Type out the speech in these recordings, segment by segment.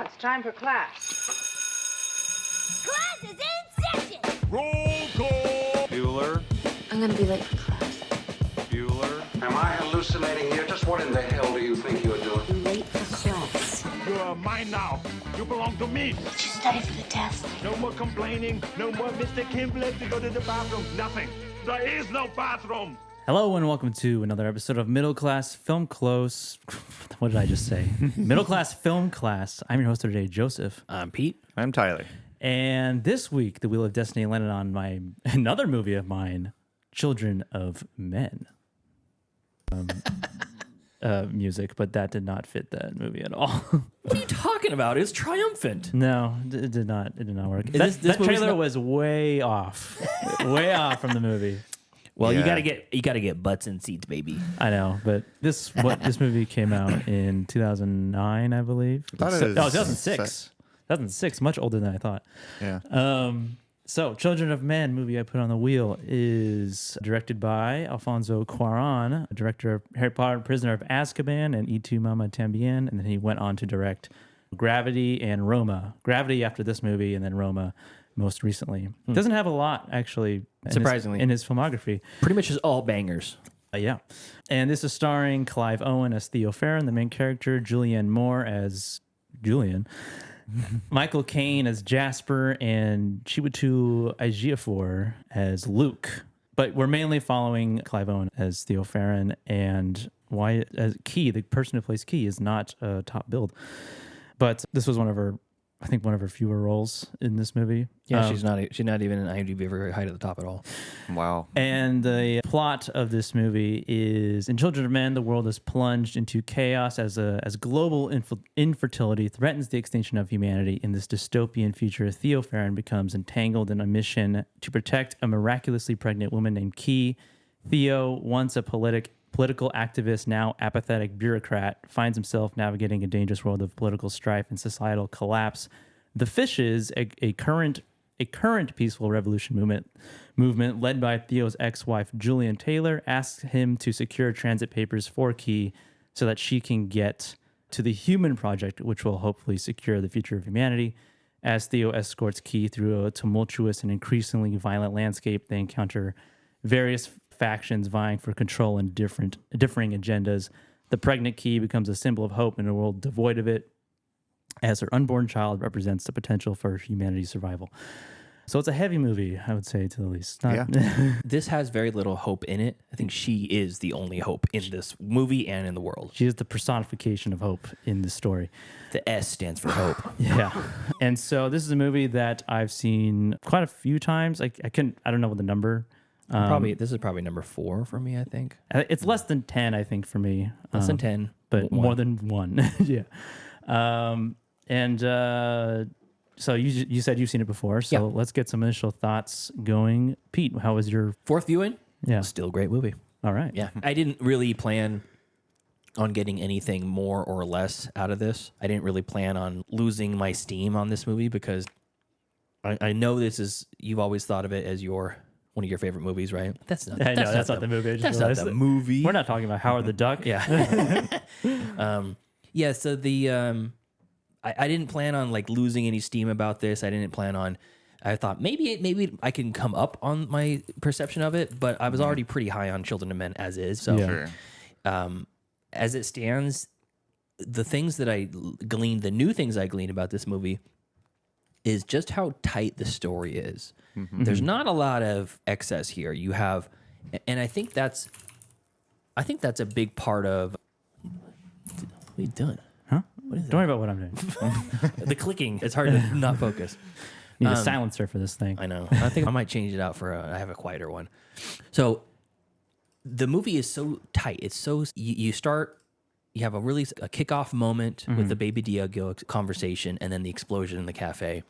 it's time for class. Class is in session! Roll call! Bueller. I'm gonna be late for class. Bueller. Am I hallucinating here? Just what in the hell do you think you're doing? I'm late for class. You are mine now. You belong to me. Did you study for the test? No more complaining. No more Mr. Kimblett to go to the bathroom. Nothing. There is no bathroom. Hello and welcome to another episode of Middle Class Film Close. What did I just say? Middle Class Film Class. I'm your host today, Joseph. I'm Pete. I'm Tyler. And this week, The Wheel of Destiny landed on another movie of mine, Children of Men. Music, but that did not fit that movie at all. What are you talking about? It's triumphant. No, it did not. It did not work. This That movie's trailer not- was way off, way off from the movie. Well, Yeah. you gotta get butts in seats, baby. I know, but this movie came out in 2009, I believe. I thought it was 2006. 2006, much older than I thought. Yeah. So, Children of Men movie I put on the wheel is directed by Alfonso Cuaron, director of Harry Potter, Prisoner of Azkaban, and Y Tu Mama Tambien, and then he went on to direct Gravity and Roma. Gravity after this movie, and then Roma most recently. Doesn't have a lot, actually, Surprisingly. in his filmography. Pretty much just all bangers. Yeah. And this is starring Clive Owen as Theo Farron, the main character, Julianne Moore as Julian, Michael Caine as Jasper, and Chiwetel Ejiofor as Luke. But we're mainly following Clive Owen as Theo Farron, and why as Key, the person who plays Key, is not top billed. But this was one of her fewer roles in this movie. Yeah, she's not even in IMDb very high to the top at all. Wow. And the plot of this movie is, in Children of Men, the world is plunged into chaos as global infertility threatens the extinction of humanity. In this dystopian future, Theo Farron becomes entangled in a mission to protect a miraculously pregnant woman named Key. Theo, once a political activist, now apathetic bureaucrat, finds himself navigating a dangerous world of political strife and societal collapse. The Fishes, a current peaceful revolution movement led by Theo's ex-wife Julian Taylor, asks him to secure transit papers for Key so that she can get to the Human Project, which will hopefully secure the future of humanity. As Theo escorts Key through a tumultuous and increasingly violent landscape, they encounter various factions vying for control and differing agendas. The pregnant Key becomes a symbol of hope in a world devoid of it, as her unborn child represents the potential for humanity's survival. So it's a heavy movie, I would say, to the least. Yeah. This has very little hope in it. I think she is the only hope in this movie and in the world. She is the personification of hope in this story. The S stands for hope. Yeah. And so this is a movie that I've seen quite a few times. I don't know what the number. This is probably number 4 for me, I think. It's less than 10, I think, for me. Less than 10. But One. more than 1. Yeah. So you said you've seen it before, so Yeah. let's get some initial thoughts going. Pete, how was your... 4th viewing? Yeah. Still a great movie. All right. Yeah. I didn't really plan on getting anything more or less out of this. I didn't really plan on losing my steam on this movie because I know this is, you've always thought of it as one of your favorite movies, right? That's not. I know, that's not the movie. I just That's not realized the that. movie. We're not talking about Howard the Duck. Yeah. Yeah. So I didn't plan on like losing any steam about this. I thought maybe I can come up on my perception of it, but I was already pretty high on Children of Men as is. So, Sure. as it stands, the new things I gleaned about this movie is just how tight the story is. There's not a lot of excess here. You have, and I think that's a big part of. What are you doing? Huh? What is Don't worry about what I'm doing. The clicking. It's hard to not focus. Need a silencer for this thing. I know. I think I might change it out for I have a quieter one. So the movie is so tight. It's so you start. You have a kickoff moment with the Baby Diego conversation, and then the explosion in the cafe,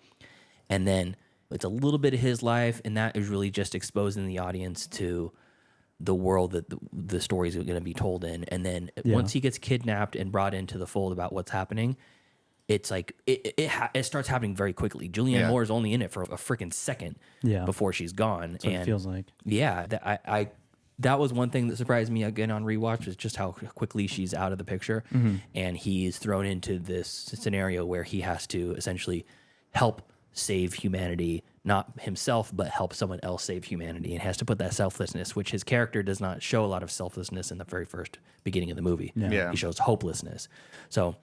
and then it's a little bit of his life, and that is really just exposing the audience to the world that the stories are going to be told in. And then once he gets kidnapped and brought into the fold about what's happening, it's like it starts happening very quickly. Julianne Moore is only in it for a freaking second before she's gone. That's what it feels like. Yeah, that was one thing that surprised me again on rewatch was just how quickly she's out of the picture, and he's thrown into this scenario where he has to essentially help save humanity, not himself, but help someone else save humanity, and has to put that selflessness, which his character does not show a lot of selflessness in the very first beginning of the movie. Yeah. He shows hopelessness. So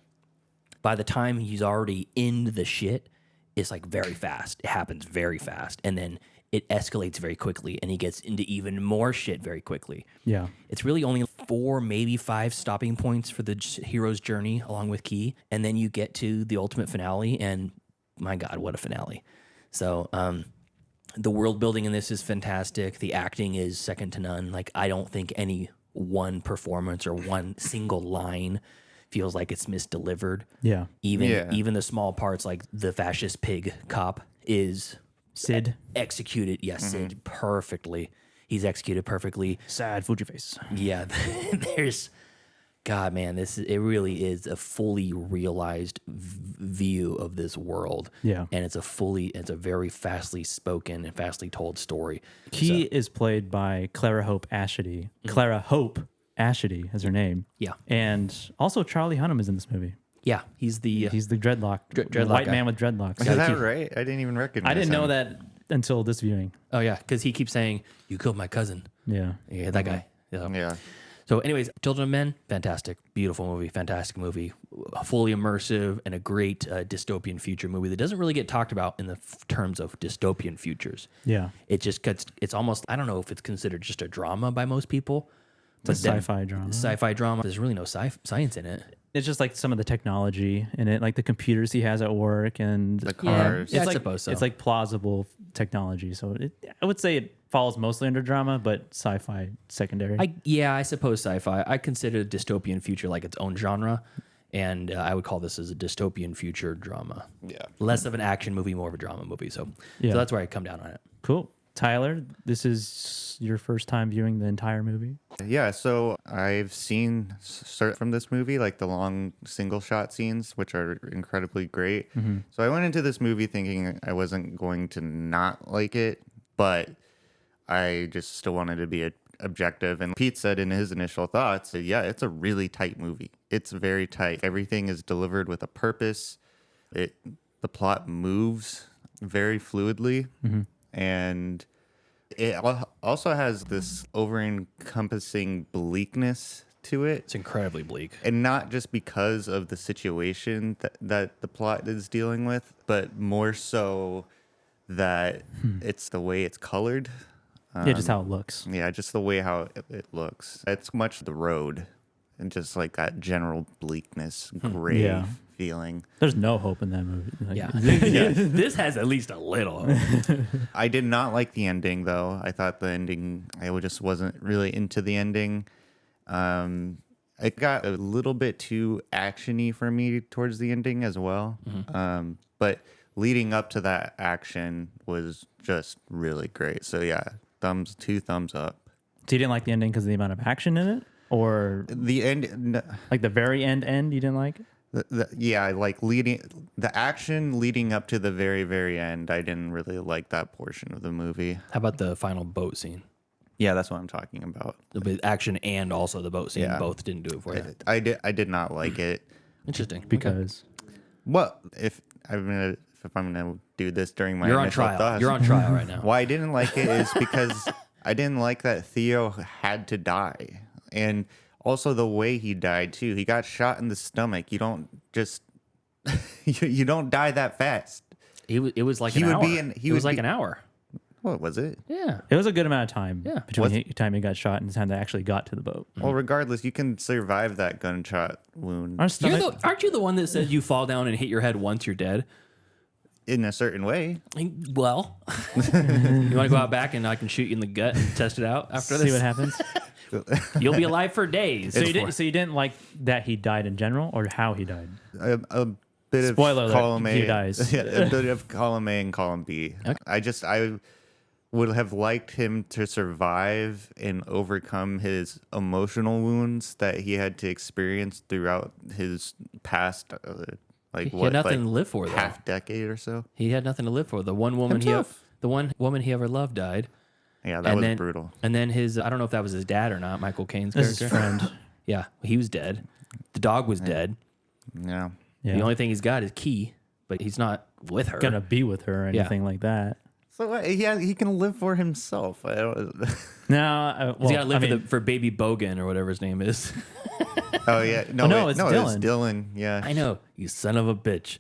by the time he's already in the shit, it's like very fast. It happens very fast, and then it escalates very quickly, and he gets into even more shit very quickly. Yeah. It's really only 4, maybe 5 stopping points for the hero's journey along with Key. And then you get to the ultimate finale, and my God, what a finale. So the world building in this is fantastic. The acting is second to none. Like, I don't think any one performance or one single line feels like it's misdelivered. Yeah. Even the small parts, like the fascist pig cop is... Sid. Executed, yes, Sid, perfectly. He's executed perfectly. Sad Fuji face. Yeah, there's, God, man, it really is a fully realized view of this world. Yeah. And it's a very fastly spoken and fastly told story. Key is played by Clara Hope Ashity. Clara Hope Ashity is her name. Yeah. And also Charlie Hunnam is in this movie. Yeah, he's the dreadlock, dreadlock white guy. man with dreadlocks. Is that right? I didn't even recognize I didn't know him. that until this viewing. Oh yeah, because he keeps saying, "You killed my cousin." Yeah. Yeah, that guy. Yeah. So, anyways, Children of Men, fantastic, beautiful movie, fantastic movie, fully immersive, and a great dystopian future movie that doesn't really get talked about in the terms of dystopian futures. Yeah. It just gets, it's almost, I don't know if it's considered just a drama by most people. It's a sci-fi drama. Sci-fi drama. There's really no science in it. It's just like some of the technology in it, like the computers he has at work and The cars. Yeah, I like, suppose so. It's like plausible technology. So I would say it falls mostly under drama, but sci-fi secondary. I suppose sci-fi. I consider dystopian future like its own genre, and I would call this as a dystopian future drama. Yeah. Less of an action movie, more of a drama movie. So that's where I come down on it. Cool. Tyler, this is your first time viewing the entire movie? Yeah, so I've seen certain from this movie, like the long single shot scenes, which are incredibly great. So I went into this movie thinking I wasn't going to not like it, but I just still wanted to be objective. And Pete said in his initial thoughts, yeah, it's a really tight movie. It's very tight. Everything is delivered with a purpose. The plot moves very fluidly. And it also has this over-encompassing bleakness to it. It's incredibly bleak. And not just because of the situation that the plot is dealing with, but more so that it's the way it's colored. Yeah, just how it looks. Yeah, just the way how it looks. It's much the road and just like that general bleakness, gray Yeah. feeling. There's no hope in that movie. Like, Yeah. This has at least a little. I did not like the ending, though. I thought the ending, I just wasn't really into the ending. It got a little bit too actiony for me towards the ending as well. But leading up to that action was just really great. So yeah, two thumbs up. So you didn't like the ending because of the amount of action in it? Or The end, like the very end you didn't like? yeah, like the action leading up to the very, very end. I didn't really like that portion of the movie. How about the final boat scene? Yeah, that's what I'm talking about. The action and also the boat scene both didn't do it for you. I did not like it. Interesting. Because Well, if I'm gonna do this during my You're on initial trial. thoughts, You're on trial right now. why I didn't like it is because I didn't like that Theo had to die, and also the way he died too. He got shot in the stomach. You don't just you don't die that fast. It was like He an would hour. be It was like an hour. What was it? Yeah. it was a good amount of time Yeah. between the time he got shot and the time they actually got to the boat. Well, regardless, you can survive that gunshot wound Our stomach, Aren't you the one that says you fall down and hit your head once you're dead? in a certain way. Well, you want to go out back and I can shoot you in the gut and test it out after this? see what happens. You'll be alive for days. So you didn't like that he died in general, or how he died? A bit Spoiler of alert, column A, he dies. yeah, a bit of column A and column B. Okay. I would have liked him to survive and overcome his emotional wounds that he had to experience throughout his past, He had nothing to live for, though. half decade or so. He had nothing to live for. The one woman Himself. the one woman he ever loved died. Yeah, that was brutal. And then I don't know if that was his dad or not, Michael Caine's This is character. his friend. Yeah, he was dead. The dog was dead. Yeah. Yeah. The only thing he's got is Key, but he's not with her. Gonna be with her or anything like that. So what? He can live for himself. I don't. No, He's got to live for baby Bogan or whatever his name is. Oh yeah, no, wait, it's no, Dylan. it's Dylan. Yeah, I know, you son of a bitch.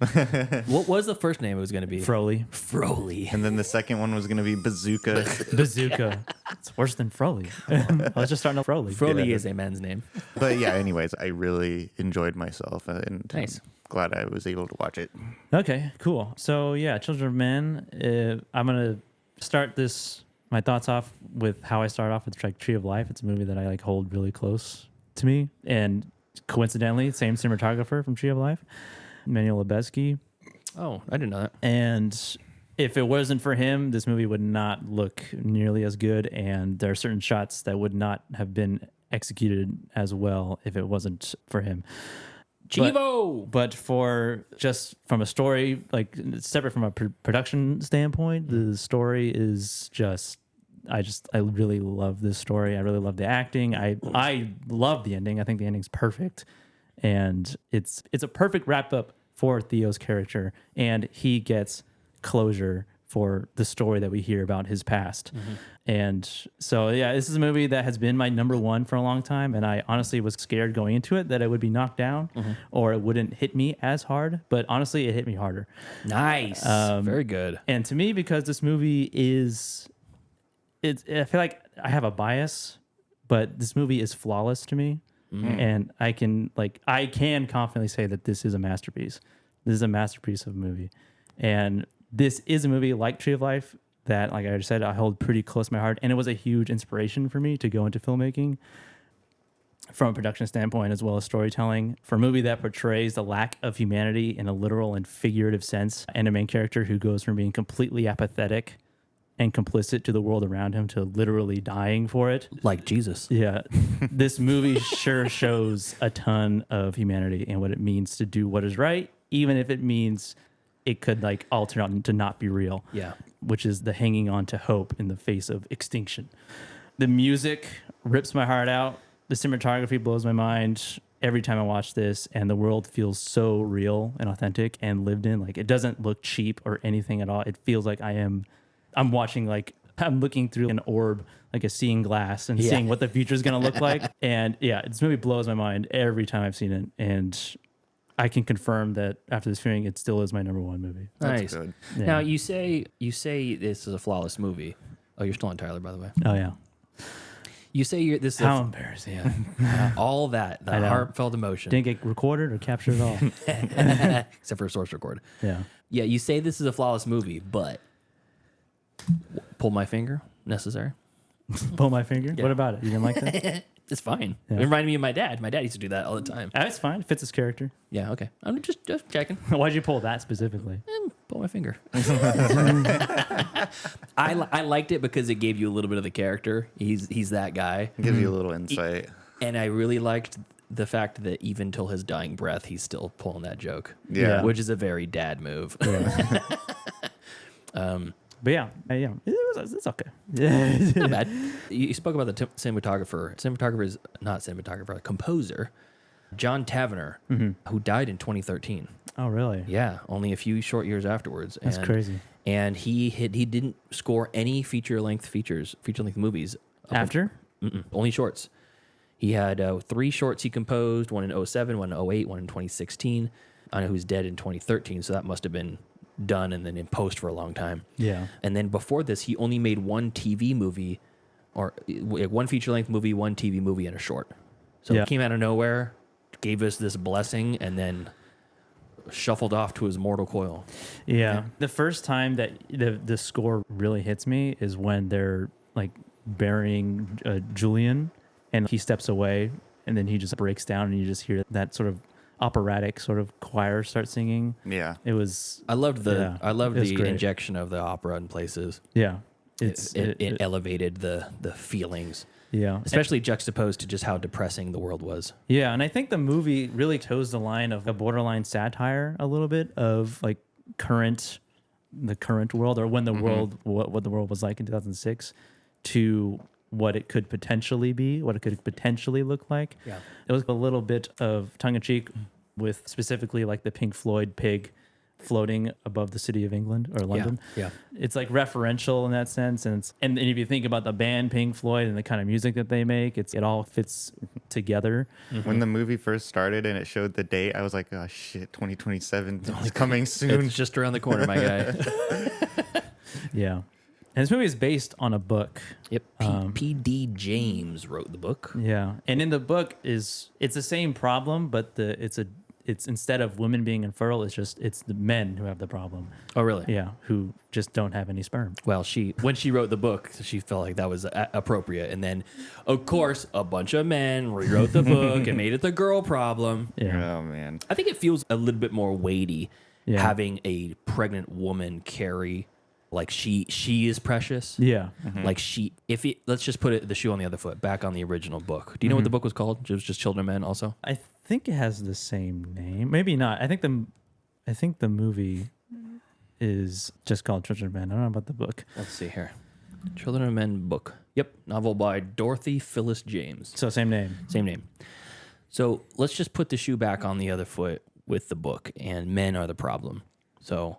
What was the first name it was going to be? Froley. Froley. and then the second one was gonna be Bazooka. Bazooka. It's worse than Froley. I was just starting to Froley. Froley is a man's name. But yeah, anyways, I really enjoyed myself, and Nice. I'm glad I was able to watch it. Okay, cool. So yeah, Children of Men. I'm gonna start my thoughts off with how I started off with Tree of Life. It's a movie that I hold really close to me, and coincidentally, same cinematographer from Tree of Life, Manuel Lubezki. Oh, I didn't know that. And if it wasn't for him, this movie would not look nearly as good, and there are certain shots that would not have been executed as well if it wasn't for him. Chivo! But for just from a story, separate from a production standpoint, the story is just, I really love this story. I really love the acting. I love the ending. I think the ending's perfect. And it's a perfect wrap up for Theo's character. And he gets closure for the story that we hear about his past. Mm-hmm. And so, yeah, this is a movie that has been my number one for a long time. And I honestly was scared going into it that it would be knocked down or it wouldn't hit me as hard. But honestly, it hit me harder. Nice. Very good. And to me, because this movie I feel like I have a bias, but this movie is flawless to me. And I can confidently say that this is a masterpiece. This is a masterpiece of a movie. And this is a movie like Tree of Life that, like I just said, I hold pretty close to my heart. And it was a huge inspiration for me to go into filmmaking from a production standpoint as well as storytelling. For a movie that portrays the lack of humanity in a literal and figurative sense, and a main character who goes from being completely apathetic and complicit to the world around him to literally dying for it. Like Jesus. Yeah. This movie sure shows a ton of humanity and what it means to do what is right, even if it means it could all turn out to not be real. Yeah. Which is the hanging on to hope in the face of extinction. The music rips my heart out. The cinematography blows my mind every time I watch this, and the world feels so real and authentic and lived in. It doesn't look cheap or anything at all. It feels like I'm watching, I'm looking through an orb, like a seeing glass, and seeing what the future is going to look like. And yeah, this movie blows my mind every time I've seen it. And I can confirm that after this viewing, it still is my number one movie. Nice. Good. Yeah. Now, you say this is a flawless movie. Oh, you're still on Tyler, by the way. Oh, yeah. You say this is How embarrassing. all that, the know. heartfelt emotion. Didn't get recorded or captured at all. Except for a source record. Yeah. Yeah, you say this is a flawless movie, but pull my finger, necessary. Pull my finger? What about it? You didn't like that? It's fine. It reminded me of my dad. My dad used to do that all the time. It's fine. It fits his character. Yeah, okay. I'm just checking. Why'd you pull that specifically? Pull my finger. I liked it because it gave you a little bit of the character. He's that guy. Give you a little insight. And I really liked the fact that even till his dying breath, he's still pulling that joke. Yeah. Which is a very dad move. But yeah, it's okay. Not bad. You spoke about the cinematographer. Cinematographer is not cinematographer, a composer, John Tavener, who died in 2013. Oh, really? Yeah, only a few short years afterwards. That's crazy. And he didn't score any feature length movies After? only shorts. He had 3 shorts he composed, one in 2007, one in 2008, one in 2016. I know he was dead in 2013, so that must have been done and then in post for a long time. Yeah. And then before this, he only made one TV movie, or one feature length movie, one TV movie, and a short. So Yeah. it came out of nowhere, gave us this blessing, and then shuffled off to his mortal coil. Yeah. The first time that the score really hits me is when they're burying Julian, and he steps away, and then he just breaks down, and you just hear that sort of operatic sort of choir start singing. Yeah. It was. I loved the great. injection of the opera in places. Yeah. It elevated the feelings. Yeah. Especially juxtaposed to just how depressing the world was. Yeah, and I think the movie really toes the line of a borderline satire a little bit of the current world, or when the world, what the world was like in 2006, to what it could potentially be, what it could potentially look like. Yeah. It was a little bit of tongue-in-cheek with specifically like the Pink Floyd pig floating above the city of England or London. Yeah. It's like referential in that sense. And if you think about the band Pink Floyd and the kind of music that they make, it all fits together. When the movie first started and it showed the date, I was like, oh shit, 2027 is coming soon. It's just around the corner, my guy. Yeah. And this movie is based on a book. Yep. P.D. James wrote the book. Yeah. And in the book it's the same problem, but it's instead of women being infertile, it's the men who have the problem. Oh, really? Yeah, who just don't have any sperm. Well, when she wrote the book, she felt like that was appropriate. And then, of course, a bunch of men rewrote the book and made it the girl problem. Yeah. Oh man. I think it feels a little bit more weighty Yeah. having a pregnant woman carry, like she is precious. Yeah. Like let's just put the shoe on the other foot, back on the original book. Do you know what the book was called? It was just Children of Men also? I think it has the same name. Maybe not. I think the movie is just called Children of Men. I don't know about the book. Let's see here. Children of Men book. Yep. Novel by Dorothy Phyllis James. So same name. Same name. So let's just put the shoe back on the other foot with the book, and men are the problem. So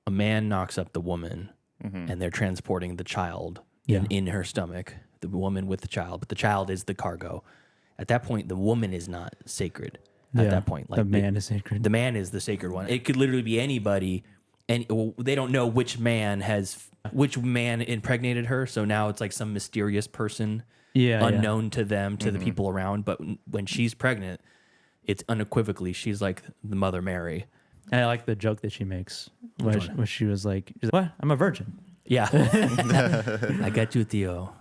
a man knocks up the woman, and they're transporting the child in her stomach, the woman with the child, but the child is the cargo. At that point, the woman is not sacred. At that point, the man is sacred. The man is the sacred one. It could literally be anybody, and they don't know which man impregnated her. So now it's like some mysterious person, unknown to them, to the people around. But when she's pregnant, it's unequivocally she's like the Mother Mary. And I like the joke that she makes when she was like, "What? I'm a virgin." Yeah. I got you, Theo.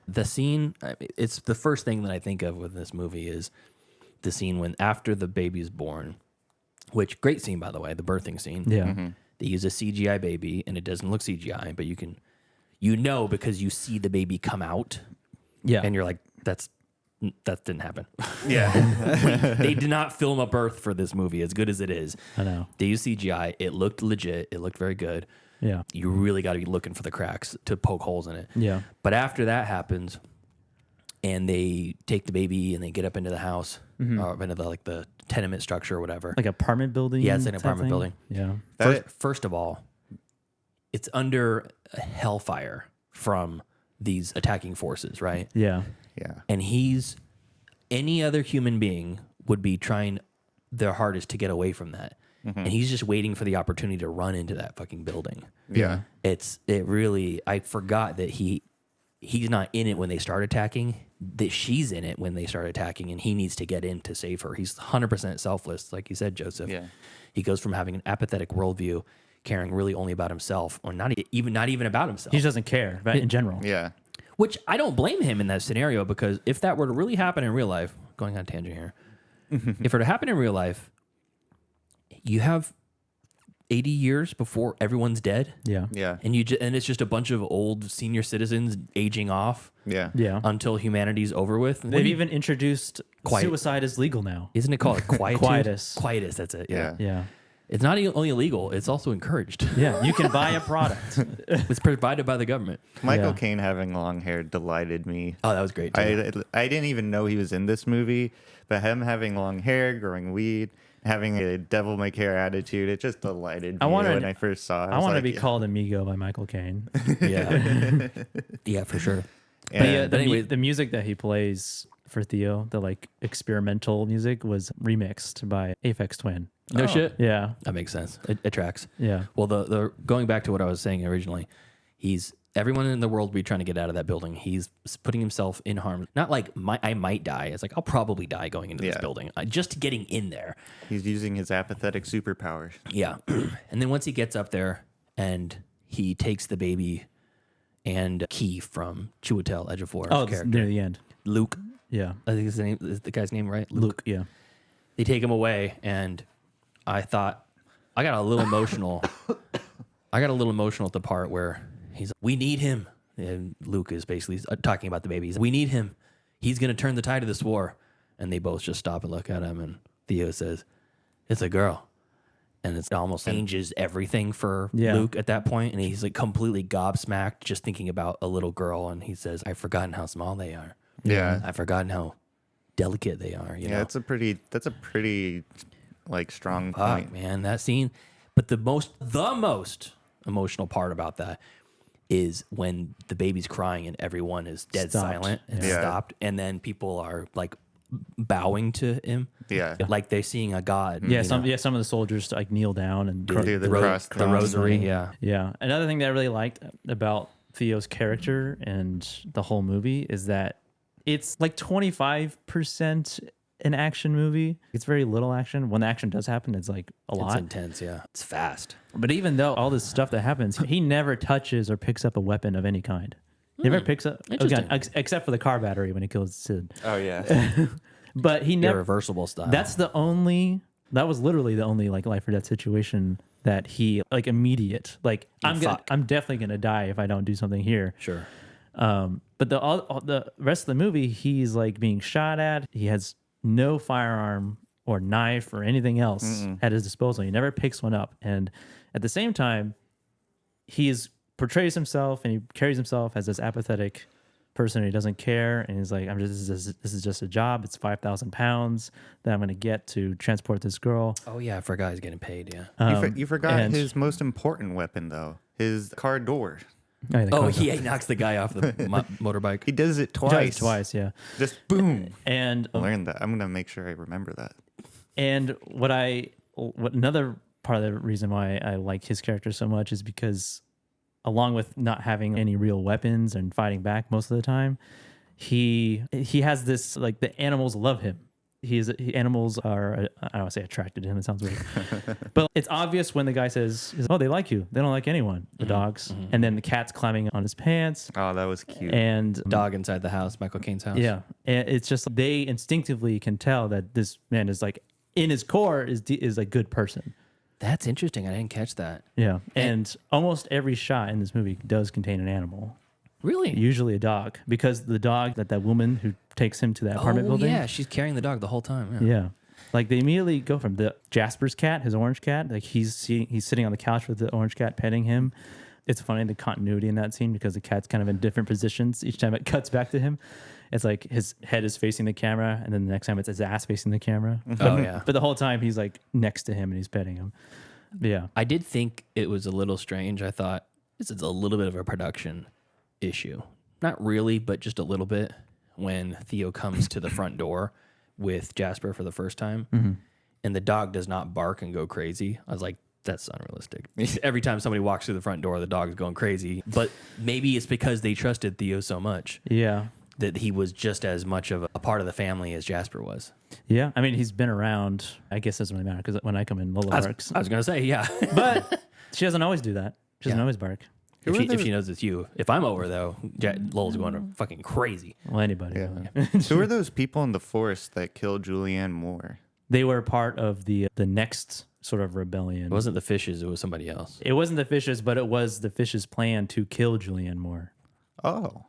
The scene, it's the first thing that I think of with this movie is the scene when after the baby's born, which great scene, by the way, the birthing scene. Yeah. They use a CGI baby and it doesn't look CGI, but because you see the baby come out. Yeah. And you're like, that didn't happen. Yeah. They did not film a birth for this movie, as good as it is. I know. They used CGI. It looked legit. It looked very good. Yeah. You really got to be looking for the cracks to poke holes in it. Yeah. But after that happens, and they take the baby and they get up into the house, or into the tenement structure or whatever. Like apartment building. Yeah, it's an type apartment thing? building. Yeah. First of all, it's under hellfire from these attacking forces, right? Yeah. Yeah. And any other human being would be trying their hardest to get away from that. And he's just waiting for the opportunity to run into that fucking building. Yeah. I forgot that he's not in it when they start attacking, that she's in it when they start attacking, and he needs to get in to save her. He's 100% selfless, like you said, Joseph. Yeah. He goes from having an apathetic worldview, caring really only about himself, or not even about himself. He just doesn't care about in general. Yeah. Which I don't blame him in that scenario, because if that were to really happen in real life, going on a tangent here, if it were to happen in real life, you have 80 years before everyone's dead. Yeah. Yeah. And it's just a bunch of old senior citizens aging off Yeah. Yeah. until humanity's over with. They've even introduced suicide is legal now. Isn't it called quietude? Quietus. Quietus, that's it. Yeah. Yeah. Yeah. It's not only illegal, it's also encouraged. Yeah. You can buy a product. It's provided by the government. Michael Yeah. Caine having long hair delighted me. Oh, that was great too. I didn't even know he was in this movie, but him having long hair, growing weed, having a devil may care attitude, it just delighted me when I first saw it. I want to be called Amigo by Michael Caine. Yeah. Yeah, for sure. But yeah, But anyway- the music that he plays for Theo, the like experimental music, was remixed by Aphex Twin. No shit. Yeah. That makes sense. It tracks. Yeah. Well, the going back to what I was saying originally, everyone in the world will be trying to get out of that building. He's putting himself in harm. Not like I might die. It's like I'll probably die going into this building. Just getting in there. He's using his apathetic superpowers. Yeah. And then once he gets up there and he takes the baby and Key from Chiwetel Ejiofor's Oh, it's character, near the end. Luke. Yeah. I think his name is the guy's name, right? Luke. Yeah. They take him away, and I thought I got a little emotional. I got a little emotional at the part where we need him. And Luke is basically talking about the baby. We need him. He's going to turn the tide of this war. And they both just stop and look at him. And Theo says, "It's a girl." and it almost changes everything for Yeah. Luke at that point, and he's like completely gobsmacked just thinking about a little girl, and he says, "I've forgotten how small they are. Yeah. I've forgotten how delicate they are." You know, That's a pretty like strong fuck, point. man, that scene. But the most emotional part about that is when the baby's crying and everyone is dead Stopped. silent and Yeah. stopped, and then people are like bowing to him, Yeah. like they're seeing a god. Yeah, you know? some of the soldiers like kneel down and Do the ro- cross the thrones. rosary. Yeah, Yeah. Another thing that I really liked about Theo's character and the whole movie is that it's like 25% an action movie. It's very little action. When the action does happen, it's like a it's lot. intense. Yeah, it's fast. But even though all this stuff that happens, he never touches or picks up a weapon of any kind. He never picks up a gun, Interesting. except for the car battery when he kills Sid. Oh yeah. But he never. Irreversible style. That was literally the only like life or death situation that he like immediate. Like I'm definitely gonna die if I don't do something here. sure. But all the rest of the movie, he's like being shot at. He has no firearm or knife or anything else at his disposal. He never picks one up. And at the same time, portrays himself and he carries himself as this apathetic person who doesn't care. And he's like, this is just a job. It's 5,000 pounds that I'm going to get to transport this girl. Oh yeah, I forgot he's getting paid. Yeah. You forgot and- his most important weapon though. His car door. Oh, he knocks the guy off the motorbike. He does it twice. Twice, yeah. Just boom. And Learn that. I'm gonna make sure I remember that. And what another part of the reason why I like his character so much is because along with not having any real weapons and fighting back most of the time, he has this like the animals love him. Animals are I don't want to say attracted to him. It sounds weird, but it's obvious when the guy says, "Oh, they like you. They don't like anyone." The dogs, and then the cat's climbing on his pants, Oh, that was cute. and Dog inside the house, Michael Caine's house. yeah, and it's just they instinctively can tell that this man is like in his core is a good person. That's interesting. I didn't catch that. Yeah, and almost every shot in this movie does contain an animal, Really? usually a dog, because the dog that woman who takes him to that apartment building. Yeah, she's carrying the dog the whole time. Yeah. Yeah. Like they immediately go from the Jasper's cat, his orange cat. Like he's sitting on the couch with the orange cat petting him. It's funny the continuity in that scene because the cat's kind of in different positions each time it cuts back to him. It's like his head is facing the camera, and then the next time it's his ass facing the camera. Oh yeah. But the whole time he's like next to him and he's petting him. But yeah. I did think it was a little strange. I thought this is a little bit of a production issue. Not really, but just a little bit. When Theo comes to the front door with Jasper for the first time, and the dog does not bark and go crazy. I was like, that's unrealistic. Every time somebody walks through the front door, the dog's going crazy. But maybe it's because they trusted Theo so much Yeah. that he was just as much of a part of the family as Jasper was. Yeah. I mean, he's been around. I guess it doesn't really matter because when I come in, Lola barks. I was going to say, yeah. But she doesn't always do that. She doesn't Yeah. always bark. If she knows it's you. If I'm over, though, Lowell's going fucking crazy. Well, anybody. Yeah. Who are those people in the forest that killed Julianne Moore? They were part of the next sort of rebellion. It wasn't the fishes. It was somebody else. It wasn't the fishes, but it was the fishes' plan to kill Julianne Moore. Oh.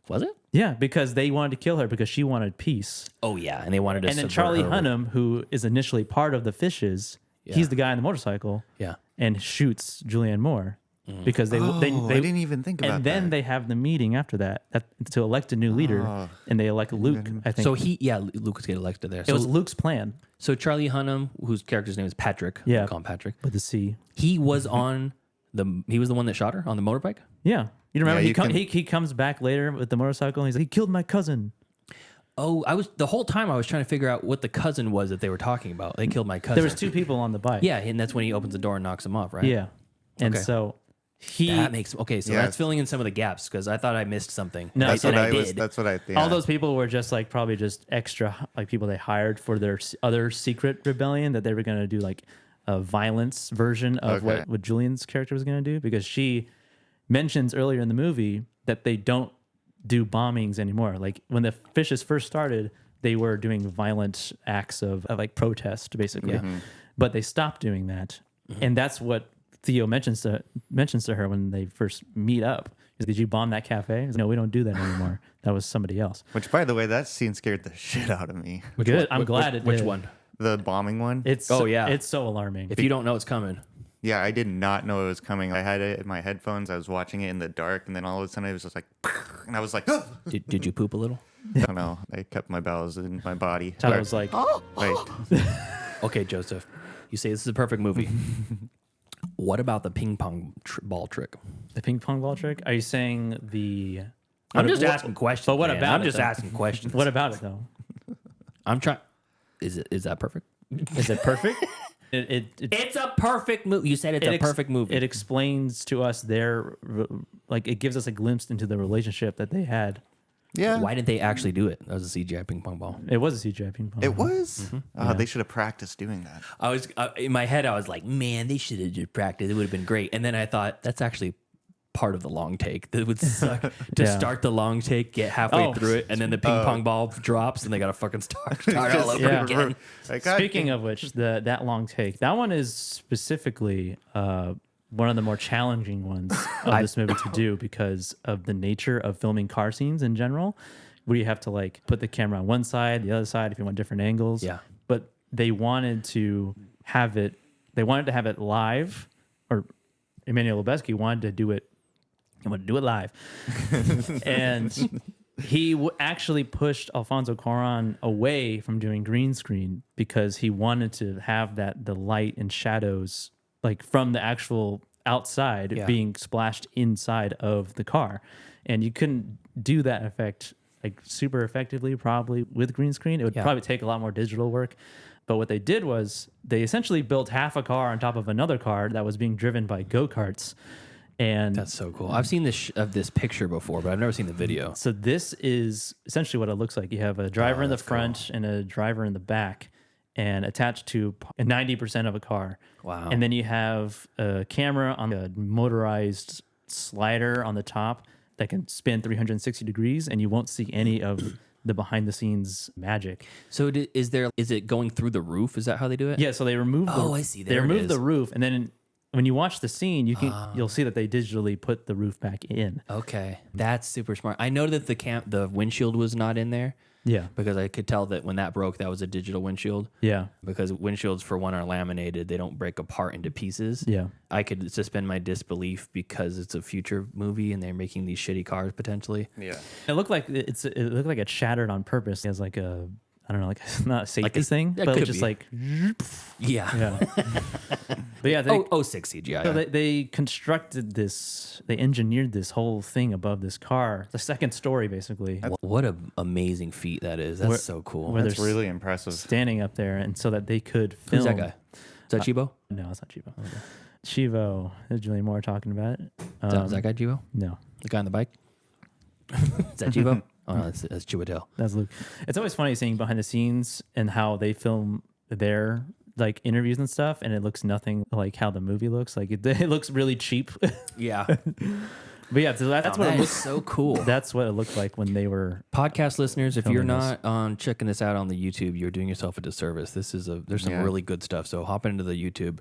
Was it? Yeah, because they wanted to kill her because she wanted peace. Oh, yeah. And they wanted to And then subvert Charlie her. Hunnam, who is initially part of the fishes, he's the guy on the motorcycle Yeah. and shoots Julianne Moore because they I didn't even think about and then that. they have the meeting after that to elect a new leader, and they elect Luke. I think So Luke was getting elected there. it was Luke's plan. So Charlie Hunnam, whose character's name is Patrick, Yeah. we'll call him Patrick. With the C. He was on he was the one that shot her on the motorbike. Yeah, you remember Yeah, he comes back later with the motorcycle and he's like, he killed my cousin. Oh, the whole time I was trying to figure out what the cousin was that they were talking about. They killed my cousin. There was two people on the bike. Yeah, and that's when he opens the door and knocks him off, right? Yeah. And Okay. so That makes okay. So Yeah. that's filling in some of the gaps because I thought I missed something. No, That's and what I I was. did. That's what I think. all those people were just like probably just extra like people they hired for their other secret rebellion that they were going to do like a violence version of Okay. what Julian's character was going to do because she mentions earlier in the movie that they don't do bombings anymore. Like when the fishes first started, they were doing violent acts of like protest basically. Yeah. But they stopped doing that. And that's what Theo mentions to her when they first meet up. Is, did you bomb that cafe? He's like, no, we don't do that anymore. That was somebody else. Which, by the way, that scene scared the shit out of me. Good. I'm glad it Which did. one? The bombing one? It's Oh, yeah. it's so alarming. If you don't know it's coming. Yeah, I did not know it was coming. I had it in my headphones. I was watching it in the dark, and then all of a sudden it was just like, and I was like, I Did you poop a little? don't know. I kept my bowels in my body. Tyler was like, Wait, Okay, Joseph. You say this is a perfect movie. What about the ping pong ball trick? the ping pong ball trick. Are you saying the? I'm just asking questions. But what man. about I'm it, just though? asking questions. What about it though? I'm trying. Is that perfect? Is it perfect? It It's a perfect movie. You said it's a perfect movie. It explains to us like it gives us a glimpse into the relationship that they had. yeah, Why didn't they actually do it? That was a CGI ping pong ball. It was a CGI ping pong. it was. Yeah. They should have practiced doing that. I was in my head. I was like, man, they should have just practiced. It would have been great. And then I thought that's actually part of the long take. That would suck to Yeah. start the long take, get halfway Oh. through it, and then the ping pong ball drops, and they got to fucking start all over Yeah. again. Speaking of which, that long take, that one is specifically one of the more challenging ones of this movie to do because of the nature of filming car scenes in general, where you have to like put the camera on one side, the other side, if you want different angles. Yeah. But they wanted to have it. They wanted to have it live, or Emmanuel Lubezki wanted to do it. He wanted to do it live, and he actually pushed Alfonso Cuaron away from doing green screen because he wanted to have the light and shadows like from the actual outside being splashed inside of the car, and you couldn't do that effect like super effectively probably with green screen. It would probably take a lot more digital work. But what they did was they essentially built half a car on top of another car that was being driven by go-karts. And That's so cool. I've seen this picture before, but I've never seen the video. so this is essentially what it looks like. You have a driver in the front and a driver in the back, and attached to 90% of a car. Wow. And then you have a camera on a motorized slider on the top that can spin 360 degrees, and you won't see any of the behind the scenes magic. So is it going through the roof? Is that how they do it? Yeah, so they removed Oh, I see. They There it removed the is. roof, and then when you watch the scene, you'll see that they digitally put the roof back in. Okay, that's super smart. I know that the windshield was not in there. Yeah. Because I could tell that when that broke, that was a digital windshield. Yeah. Because windshields, for one, are laminated. They don't break apart into pieces. Yeah. I could suspend my disbelief because it's a future movie and they're making these shitty cars potentially. Yeah. It looked like it shattered on purpose as like a, I don't know, like not a safety a- thing, that but could just be. like Yeah. yeah. But yeah, they, 06 CGI. so they constructed this, they engineered this whole thing above this car, the second story basically, What an amazing feat that is. That's so cool. where That's they're really impressive. standing up there, and so that they could film. Who's that guy? Is that Chibo? No, it's not Chivo. Chivo. There's Julian Moore talking about it. Is that guy Chibo? No, The guy on the bike? Is that Chibo? Oh, no, that's Chiwetel. that's Luke. It's always funny seeing behind the scenes and how they film their like interviews and stuff, and it looks nothing like how the movie looks. Like it looks really cheap. Yeah. But yeah, so that's what it That is looks. so cool. That's what it looked like when they were. Podcast listeners, if you're Filming this. not on checking this out on the YouTube, you're doing yourself a disservice. There's some really good stuff. So hop into the YouTube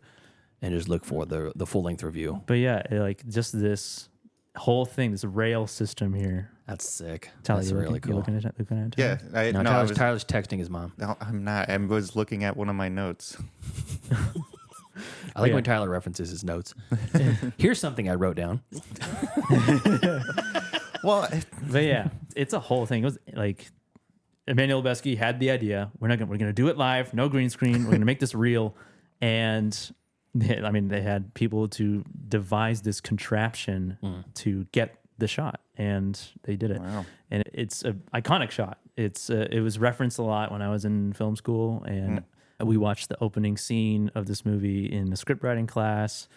and just look for the full length review. But yeah, like just this whole thing, this rail system here. That's sick. Tyler, That's you really looking, you cool. looking at it? Yeah. No, No, I was, Tyler's texting his mom. no, I'm not. I was looking at one of my notes. I like Yeah. when Tyler references his notes. Here's something I wrote down. Well, But yeah, it's a whole thing. It was like Emmanuel Lubezki had the idea. We're gonna do it live, no green screen. We're gonna make this real, and they had people to devise this contraption to get the shot, and they did it. Wow. And it's an iconic shot. It was referenced a lot when I was in film school, and we watched the opening scene of this movie in the script writing class.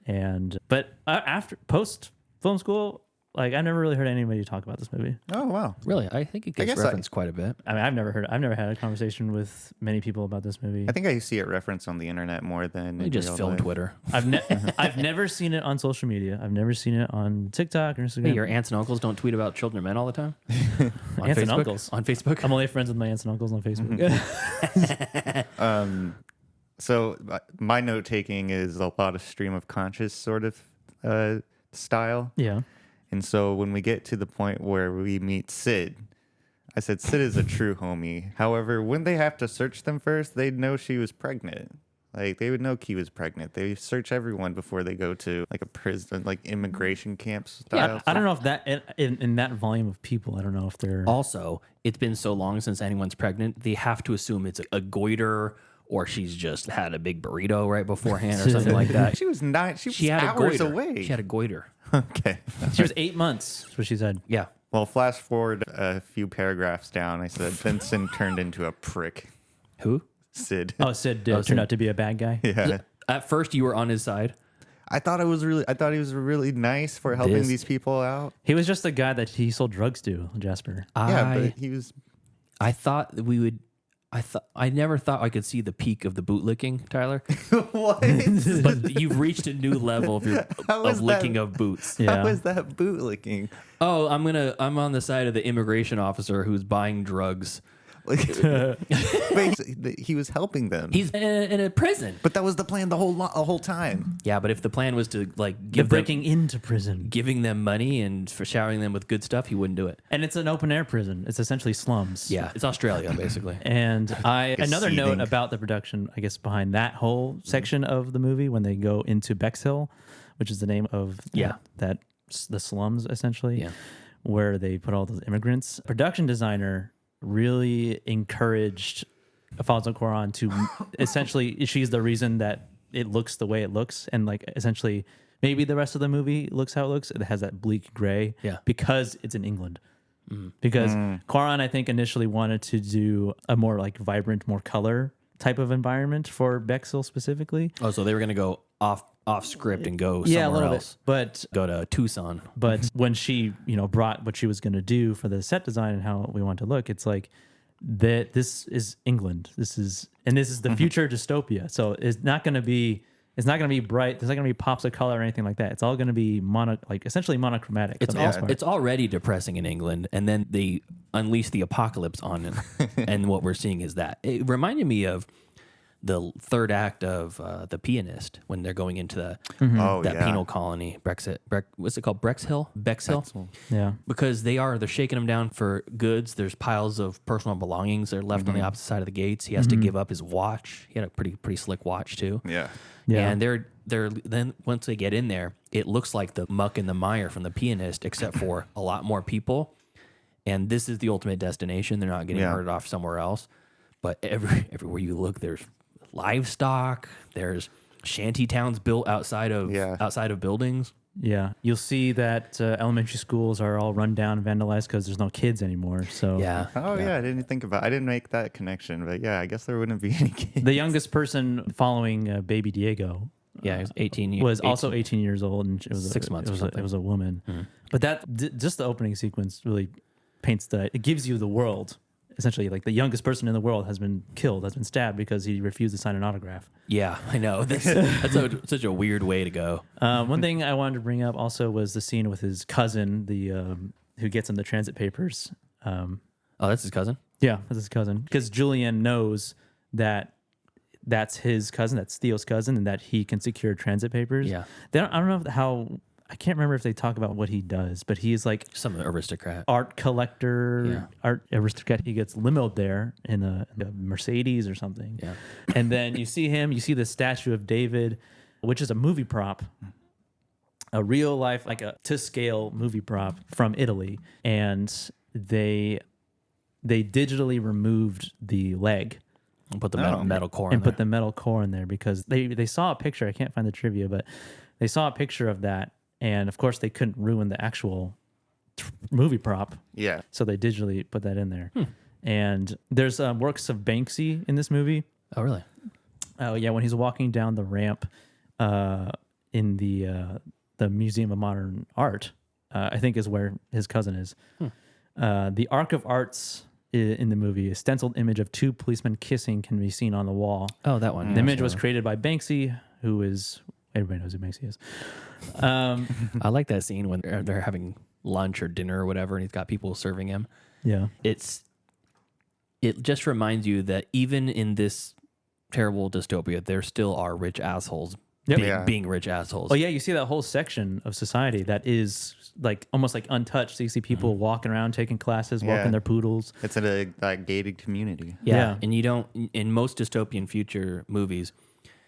But after post film school, like I never really heard anybody talk about this movie. oh wow. Really, I think it gets guess referenced quite a bit. I mean, I've never had a conversation with many people about this movie. I think I see it referenced on the internet more than We in just real film life. Twitter. I've never seen it on social media. I've never seen it on TikTok or Instagram. Hey, your aunts and uncles don't tweet about children and men all the time? On Aunts and Facebook? uncles. On Facebook? I'm only friends with my aunts and uncles on Facebook. So my note taking is a lot of stream of conscious sort of style. Yeah. And so when we get to the point where we meet Sid, I said, Sid is a true homie. However, when they have to search them first, they'd know she was pregnant. Like, they would know Key was pregnant. They search everyone before they go to, like, a prison, like, immigration camp style. I don't know if that, in that volume of people, I don't know if they're... Also, it's been so long since anyone's pregnant, they have to assume it's a goiter or she's just had a big burrito right beforehand or something like that. She was not, she was She had hours a goiter. away. She had a goiter. Okay. She was 8 months, that's what she said. Yeah. Well, flash forward a few paragraphs down. I said, Vincent turned into a prick. Who? Sid. Oh, Sid turned out to be a bad guy? Yeah. At first, you were on his side. I thought he was really nice for helping these people out. He was just the guy that he sold drugs to, Jasper. Yeah, but he was. I thought that we would. I never thought I could see the peak of the bootlicking, Tyler. What? But you've reached a new level of licking of boots. Yeah. How is that bootlicking? Oh, I'm on the side of the immigration officer who's buying drugs. But he was helping them. He's in a prison. But that was the plan the whole time. Yeah, but if the plan was to like They're breaking into prison. giving them money and for showering them with good stuff, he wouldn't do it. And it's an open air prison. It's essentially slums. Yeah, it's Australia basically. And another note seething. about the production, I guess, behind that whole section of the movie when they go into Bexhill, which is the name of the slums essentially, where they put all those immigrants. Production designer really encouraged Alfonso Cuaron to essentially, she's the reason that it looks the way it looks, and like essentially maybe the rest of the movie looks how it looks. It has that bleak gray, because it's in England. Because Cuaron, I think, initially wanted to do a more like vibrant, more color type of environment for Bexhill specifically. Oh, so they were gonna go off script and go somewhere else. But Go to Tucson. But when she, brought what she was going to do for the set design and how we want to look, it's like that this is England. This is the future dystopia. So it's not going to be bright. There's not going to be pops of color or anything like that. It's all going to be essentially monochromatic. It's already depressing in England, and then they unleash the apocalypse on it. And what we're seeing is that. It reminded me of the third act of The Pianist when they're going into that penal colony, what's it called? Bexhill. Yeah. Because they're shaking them down for goods. There's piles of personal belongings. They're left on the opposite side of the gates. He has to give up his watch. He had a pretty slick watch too. Yeah. Yeah. And they're then once they get in there, it looks like the muck and the mire from The Pianist, except for a lot more people. And this is the ultimate destination. They're not getting herded off somewhere else. But everywhere you look, there's livestock. There's shanty towns built outside of buildings. Yeah, you'll see that elementary schools are all run down and vandalized because there's no kids anymore. So I didn't make that connection, but I guess there wouldn't be any kids. the youngest person following baby Diego, He was 18. was also 18 years old, and it was 6 months. It was a woman. But just the opening sequence really paints it gives you the world. Essentially, like the youngest person in the world has been killed, has been stabbed because he refused to sign an autograph. Yeah, I know. That's such a weird way to go. One thing I wanted to bring up also was the scene with his cousin, who gets him the transit papers. That's his cousin? Yeah, that's his cousin. Because Julian knows that that's his cousin, that's Theo's cousin, and that he can secure transit papers. Yeah. I don't know how... I can't remember if they talk about what he does, but he's like Some aristocrat. art collector, art aristocrat. He gets limoed there in a Mercedes or something. Yeah. And then you see the statue of David, which is a movie prop, a real life, like a to scale movie prop from Italy. And they digitally removed the leg. And put the metal core and put the metal core in there because they saw a picture. I can't find the trivia, but they saw a picture of that. And of course, they couldn't ruin the actual movie prop. Yeah. So they digitally put that in there. And there's works of Banksy in this movie. Oh, really? Oh, yeah. When he's walking down the ramp in the Museum of Modern Art, I think is where his cousin is. The Arc of Arts in the movie, a stenciled image of two policemen kissing can be seen on the wall. Oh, that one. The image was created by Banksy, who is... Everybody knows who Banksy is. I like that scene when they're having lunch or dinner or whatever, and he's got people serving him. Yeah. It just reminds you that even in this terrible dystopia, there still are rich assholes Yep. Yeah. being rich assholes. Oh yeah, you see that whole section of society that is like almost like untouched. So you see people walking around, taking classes, walking Yeah. their poodles. It's a gated community. Yeah. And you don't, in most dystopian future movies,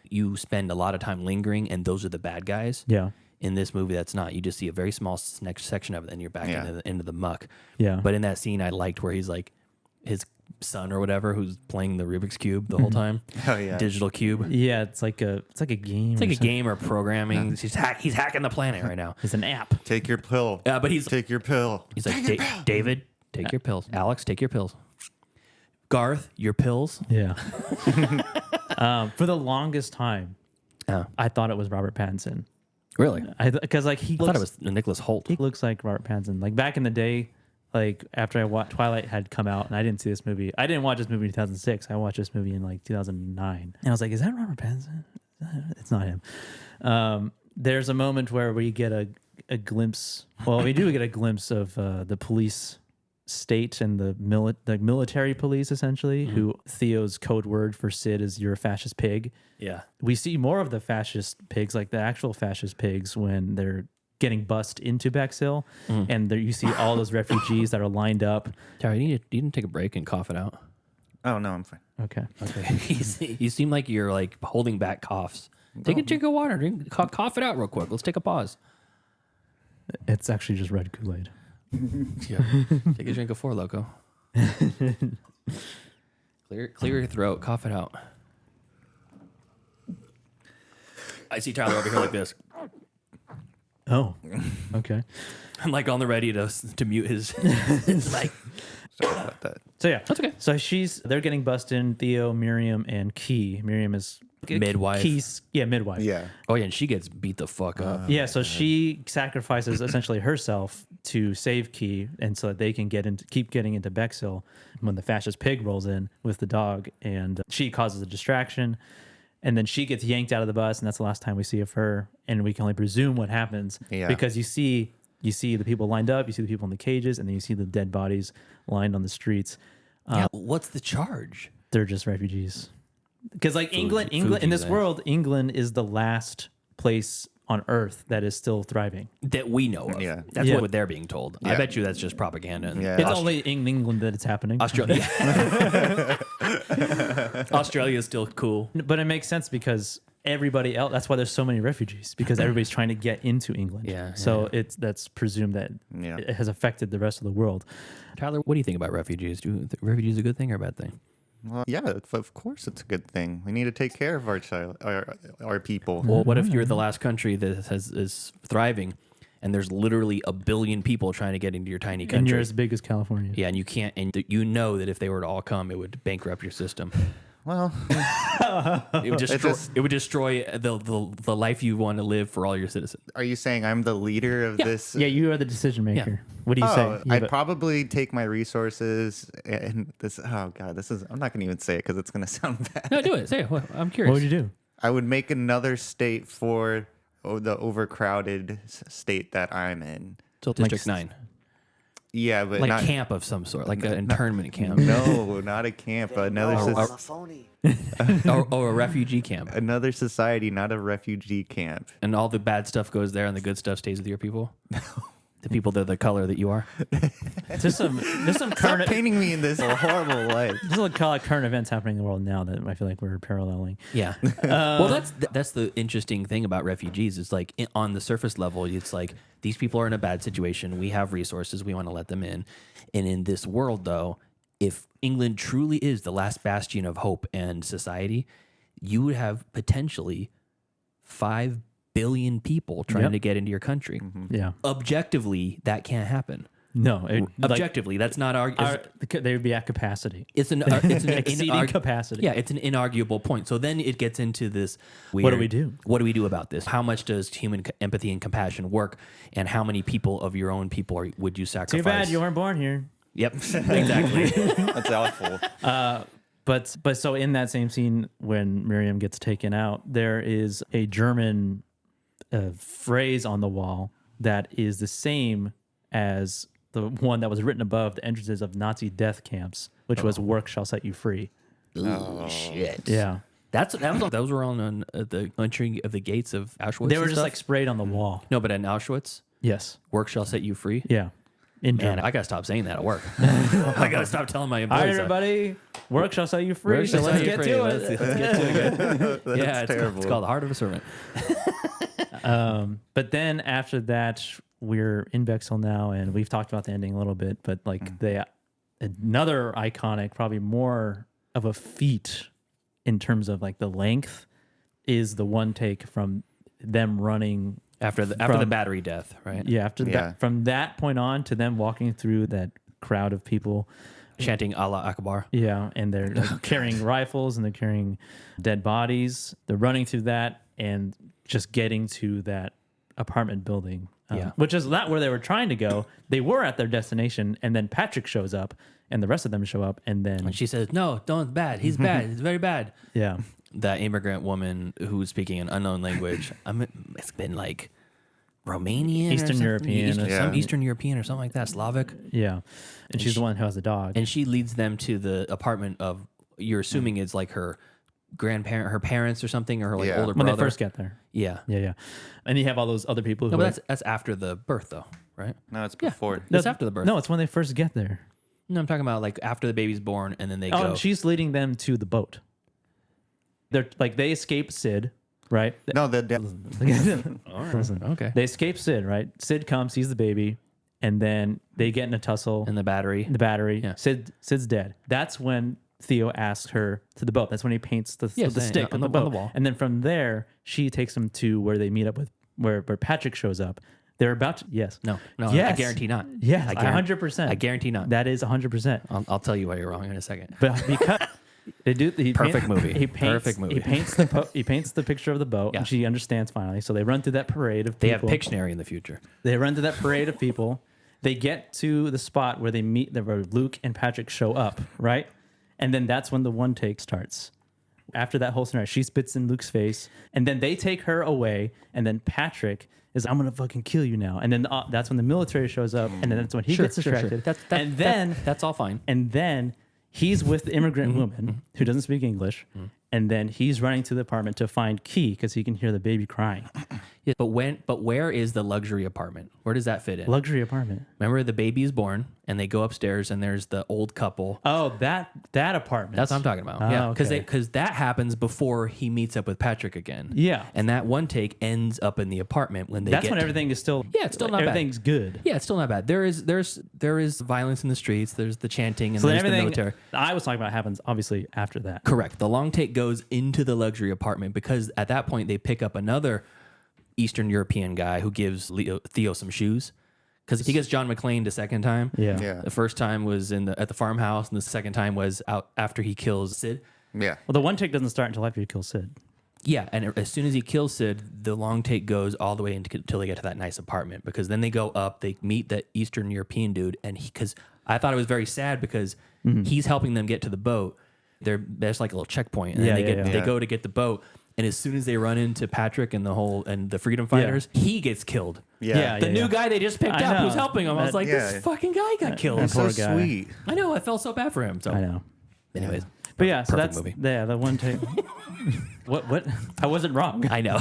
you spend a lot of time lingering, and those are the bad guys. Yeah. In this movie, that's not. You just see a very small next section of it, and you're back into the muck. Yeah. But in that scene, I liked where he's like, his son or whatever, who's playing the Rubik's Cube the whole time. Oh, yeah. Digital cube. Yeah, it's like a game. It's like a game or programming. He's hacking the planet right now. It's an app. Take your pill. But he's Take your pill. He's like, David, take your pills. Alex, take your pills. Garth, your pills. Yeah. For the longest time, Oh, I thought it was Robert Pattinson. really? Because like he I thought looks, it was Nicholas Holt. he looks like Robert Pattinson. Like back in the day, like after I watched Twilight had come out and I didn't see this movie. I didn't watch this movie in 2006. I watched this movie in like 2009. And I was like, is that Robert Pattinson? It's not him. There's a moment where we get a glimpse. Well, we do get a glimpse of the police state and the military police, essentially, who Theo's code word for Sid is "you're a fascist pig." Yeah. We see more of the fascist pigs, like the actual fascist pigs, when they're getting bussed into Bexhill, and there you see all those refugees that are lined up. Tara, you need to take a break and cough it out. Oh, no, I'm fine. Okay. You seem like you're like holding back coughs. Take a drink of water. Cough it out real quick. Let's take a pause. It's actually just red Kool-Aid. Yeah. Take a drink of Four Loko. Clear your throat. Cough it out. I see Tyler over here like this. Oh, okay. I'm like on the ready to mute his like. Sorry about that. So yeah, That's okay. So they're getting bussed in. Theo, Miriam, and Key. Miriam is Midwife. Key's midwife. Yeah. Oh yeah, and she gets beat the fuck up. Yeah, so she sacrifices essentially herself to save Key, and so that they can keep getting into Bexhill when the fascist pig rolls in with the dog, and she causes a distraction, and then she gets yanked out of the bus, and that's the last time we see of her, and we can only presume what happens because you see the people lined up, you see the people in the cages, and then you see the dead bodies lined on the streets. Yeah, what's the charge? They're just refugees. Because like England in this world, England is the last place on Earth that is still thriving. That we know of. Yeah. That's Yeah. what they're being told. I bet you that's just propaganda. Yeah. It's only in England that it's happening. Australia. Australia is still cool. But it makes sense because everybody else, that's why there's so many refugees, because everybody's trying to get into England. Yeah, So that's presumed that Yeah. it has affected the rest of the world. Tyler, what do you think about refugees? Do you think refugees a good thing or a bad thing? Well, yeah, of course it's a good thing. We need to take care of our people. Well, what if you're the last country that is thriving, and there's literally 1 billion people trying to get into your tiny country? And you're as big as California. Yeah, and you can't, and you know that if they were to all come, it would bankrupt your system. Well, It would destroy the life you want to live for all your citizens. are you saying I'm the leader of this? Yeah, you are the decision maker. Yeah. What do you say? Oh, I'd probably take my resources and this. Oh God, this is. I'm not going to even say it because it's going to sound bad. No, do it. Say it. Well, I'm curious. What would you do? I would make another state for the overcrowded state that I'm in. So District 9. Yeah, but Like not a camp of some sort, like an internment camp. No, not a camp. Another or a refugee camp. another society, not a refugee camp. And all the bad stuff goes there and the good stuff stays with your people? The people that are the color that you are? There's some Stop current painting me in this horrible light. there's a lot of current events happening in the world now that I feel like we're paralleling. Yeah. Well, that's the interesting thing about refugees. It's like on the surface level, it's like these people are in a bad situation. We have resources. We want to let them in. And in this world, though, if England truly is the last bastion of hope and society, you would have potentially 5 billion people trying to get into your country. Yeah. Objectively, that can't happen. No. Objectively, that's not They would be at capacity. it's an Exceeding capacity. Yeah, it's an inarguable point. So then it gets into this weird, What do we do? What do we do about this? How much does human empathy and compassion work? And how many people of your own people would you sacrifice? Too bad you weren't born here. Yep, exactly. That's awful. But so in that same scene when Miriam gets taken out, there is a German phrase on the wall that is the same as the one that was written above the entrances of Nazi death camps, which was "Work shall set you free." Oh shit! Yeah. Those were on the entry of the gates of Auschwitz. They were and just stuff? like sprayed on the wall. No, but in Auschwitz, Yes. work shall set you free. Yeah. In Man, German. I gotta stop saying that at work. I gotta stop telling my All employees. right, that. everybody. Work shall set you free. Work So shall let's set you get free. to Let's it. get to it. Yeah, terrible. it's called the heart of a servant. But then after that, we're in Bexel now, and we've talked about the ending a little bit. But like another iconic, probably more of a feat in terms of like the length, is the one take from them running. After the battery death, right? Yeah, after Yeah. that, from that point on to them walking through that crowd of people. Chanting Allah Akbar. Yeah, and they're like, carrying rifles and they're carrying dead bodies. They're running through that and just getting to that apartment building, which is not where they were trying to go. They were at their destination, and then Patrick shows up, and the rest of them show up, and then And she says, "No, don't bad. He's bad. He's very bad." yeah, That immigrant woman who was speaking an unknown language. It's been like Romanian, Eastern or something? European or some something. Eastern European or something like that, Slavic. yeah, and she's the one who has the dog. And she leads them to the apartment of. You're assuming it's like her grandparent, her parents or something, or her like Yeah. older when brother. they first get there, Yeah. yeah, and you have all those other people. No, who but that's after the birth, though, right? No, it's before. It's after the birth. No, it's when they first get there. No, I'm talking about like after the baby's born, and then they Oh, go. she's leading them to the boat. They're like they escape Sid, right? No, Listen, Okay. they escape Sid, right? Sid comes, sees the baby, and then they get in a tussle. In the battery. The battery. Yeah. Sid's dead. That's when Theo asks her to the boat. That's when he paints the Yeah, stick on on the the- on boat. the wall. And then from there, she takes him to where they meet up with where Patrick shows up. They're about to No, Yes. I guarantee not. Yes, I guarantee, 100%. I guarantee not. That is 100%. I'll tell you why you're wrong in a second. But because they do Perfect movie. He paints, Perfect movie. He paints the picture of the boat, Yeah. and she understands finally. So they run through that parade of They have people. Pictionary in the future. They run to that parade of people. They get to the spot where they meet, where Luke and Patrick show up, right? And then that's when the one take starts. After that whole scenario, she spits in Luke's face, and then they take her away, and then Patrick is, I'm gonna fucking kill you now. And then that's when the military shows up, and then that's when he gets distracted. That's all fine. And then he's with the immigrant woman who doesn't speak English, and then he's running to the apartment to find Key because he can hear the baby crying. Yeah, but where is the luxury apartment? Where does that fit in? Luxury apartment. Remember, the baby is born, and they go upstairs, and there's the old couple. Oh, that apartment. That's what I'm talking about. Oh, Yeah, okay. because that happens before he meets up with Patrick again. Yeah. and that one take ends up in the apartment when they. That's get when everything is still. Yeah, it's still not bad. everything's good. Yeah, it's still not bad. There is violence in the streets. There's the chanting, and So then there's the everything military. I was talking about happens obviously after that. Correct. The long take goes into the luxury apartment because at that point they pick up another Eastern European guy who gives Theo some shoes because he gets John McClane the second time. Yeah. Yeah. The first time was at the farmhouse, and the second time was out after he kills Sid. Yeah. Well, the one take doesn't start until after you kill Sid. Yeah, and as soon as he kills Sid, the long take goes all the way until they get to that nice apartment because then they go up, they meet that Eastern European dude, and because I thought it was very sad because he's helping them get to the boat. There's like a little checkpoint, and then they Yeah. go to get the boat. And as soon as they run into Patrick and the freedom fighters, he gets killed. Yeah. The new guy they just picked I up know. who's helping him. I was like, Yeah. this fucking guy got killed. That's Poor so guy. sweet. I know. I felt so bad for him. So, I know. anyways, But yeah, so perfect that's movie. the one take. What? I wasn't wrong. I know.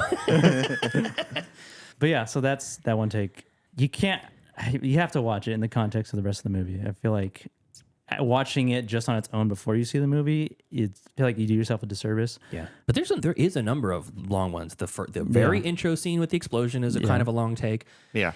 But yeah, so that's that one take. You have to watch it in the context of the rest of the movie. I feel like watching it just on its own before you see the movie, I feel like you do yourself a disservice. Yeah, but there is a number of long ones. The very intro scene with the explosion is a kind of a long take, Yeah.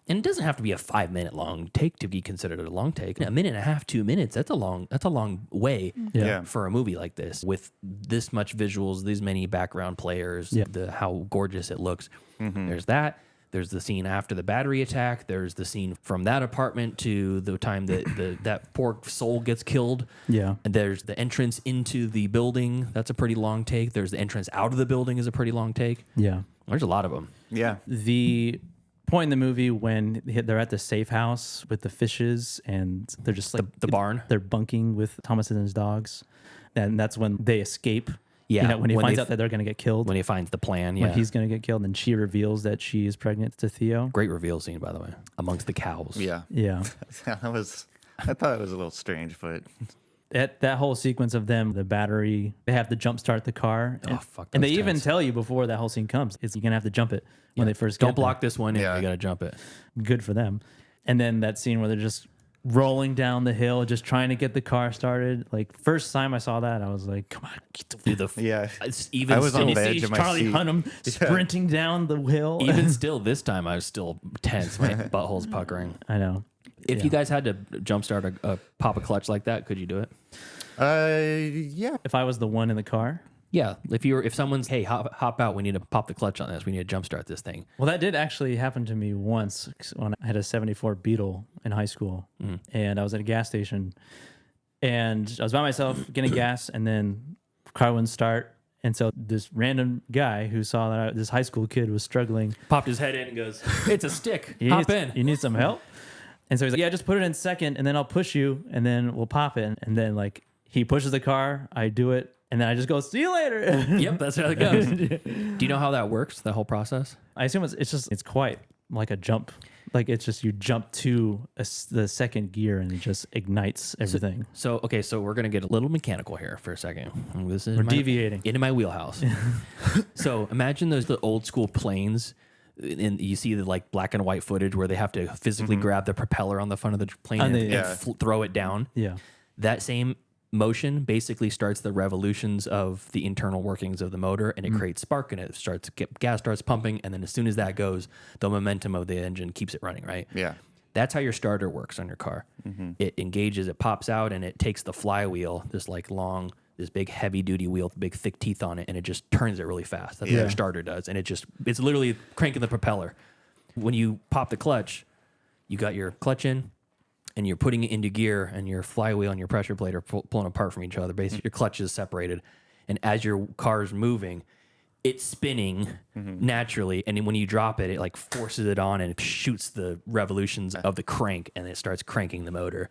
and it doesn't have to be a 5-minute long take to be considered a long take. A minute and a half, 2 minutes. That's a long way Yeah. for a movie like this with this much visuals, these many background players, how gorgeous it looks. There's that. There's the scene after the battery attack. There's the scene from that apartment to the time that that poor soul gets killed. Yeah. And there's the entrance into the building. That's a pretty long take. There's the entrance out of the building is a pretty long take. Yeah. There's a lot of them. Yeah. The point in the movie when they're at the safe house with the fishes and they're just like The barn. they're bunking with Thomas and his dogs, and that's when they escape. Yeah, when he when finds they- out that they're going to get killed, When he finds the plan, when yeah. he's going to get killed, and she reveals that she is pregnant to Theo. Great reveal scene, by the way, amongst the cows. Yeah. Yeah, I thought it was a little strange, but that whole sequence of them, the battery, they have to jump start the car. And, fuck, and they that's even tense. tell you before that whole scene comes, you're going to have to jump it when they first Don't get block this one in. Yeah. You got to jump it. there. Good for them. And then that scene where they're just rolling down the hill, just trying to get the car started. Like, first time I saw that, I was like, come on, get the Dude, Yeah. It's even I was on still, the you edge see of my Charlie seat. Hunnam sprinting down the hill. even still this time I was still tense. My butthole's puckering. I know. If you guys had to jumpstart a pop a clutch like that, could you do it? Yeah. If I was the one in the car. Yeah. If someone's, hey, hop out, we need to pop the clutch on this. We need to jumpstart this thing. Well, that did actually happen to me once when I had a 74 Beetle in high school. And I was at a gas station. And I was by myself getting gas, and then car wouldn't start. And so this random guy who saw that this high school kid was struggling. Popped his head in and goes, it's a stick. You Hop need, in. You need some help? And so he's like, yeah, just put it in second, and then I'll push you, and then we'll pop it. And then, like, he pushes the car, I do it, and then I just go, see you later. Yep, that's how it goes. Do you know how that works, the whole process? I assume it's quite like a jump. Like, it's just you jump to the second gear, and it just ignites everything. So we're going to get a little mechanical here for a second. This is We're deviating. into my wheelhouse. So imagine the old school planes, and you see the like black and white footage where they have to physically grab the propeller on the front of the plane and Yeah. throw it down. Yeah. That same motion basically starts the revolutions of the internal workings of the motor, and it creates spark, and gas starts pumping, and then as soon as that goes, the momentum of the engine keeps it running, right? Yeah. That's how your starter works on your car. It engages, it pops out, and it takes the flywheel, this big heavy duty wheel with big thick teeth on it, and it just turns it really fast. That's what your starter does. And it's literally cranking the propeller. When you pop the clutch, you got your clutch in, and you're putting it into gear, and your flywheel and your pressure plate are pulling apart from each other. Basically, your clutch is separated. And as your car's moving, it's spinning naturally. And then when you drop it, it like forces it on and it shoots the revolutions of the crank, and it starts cranking the motor.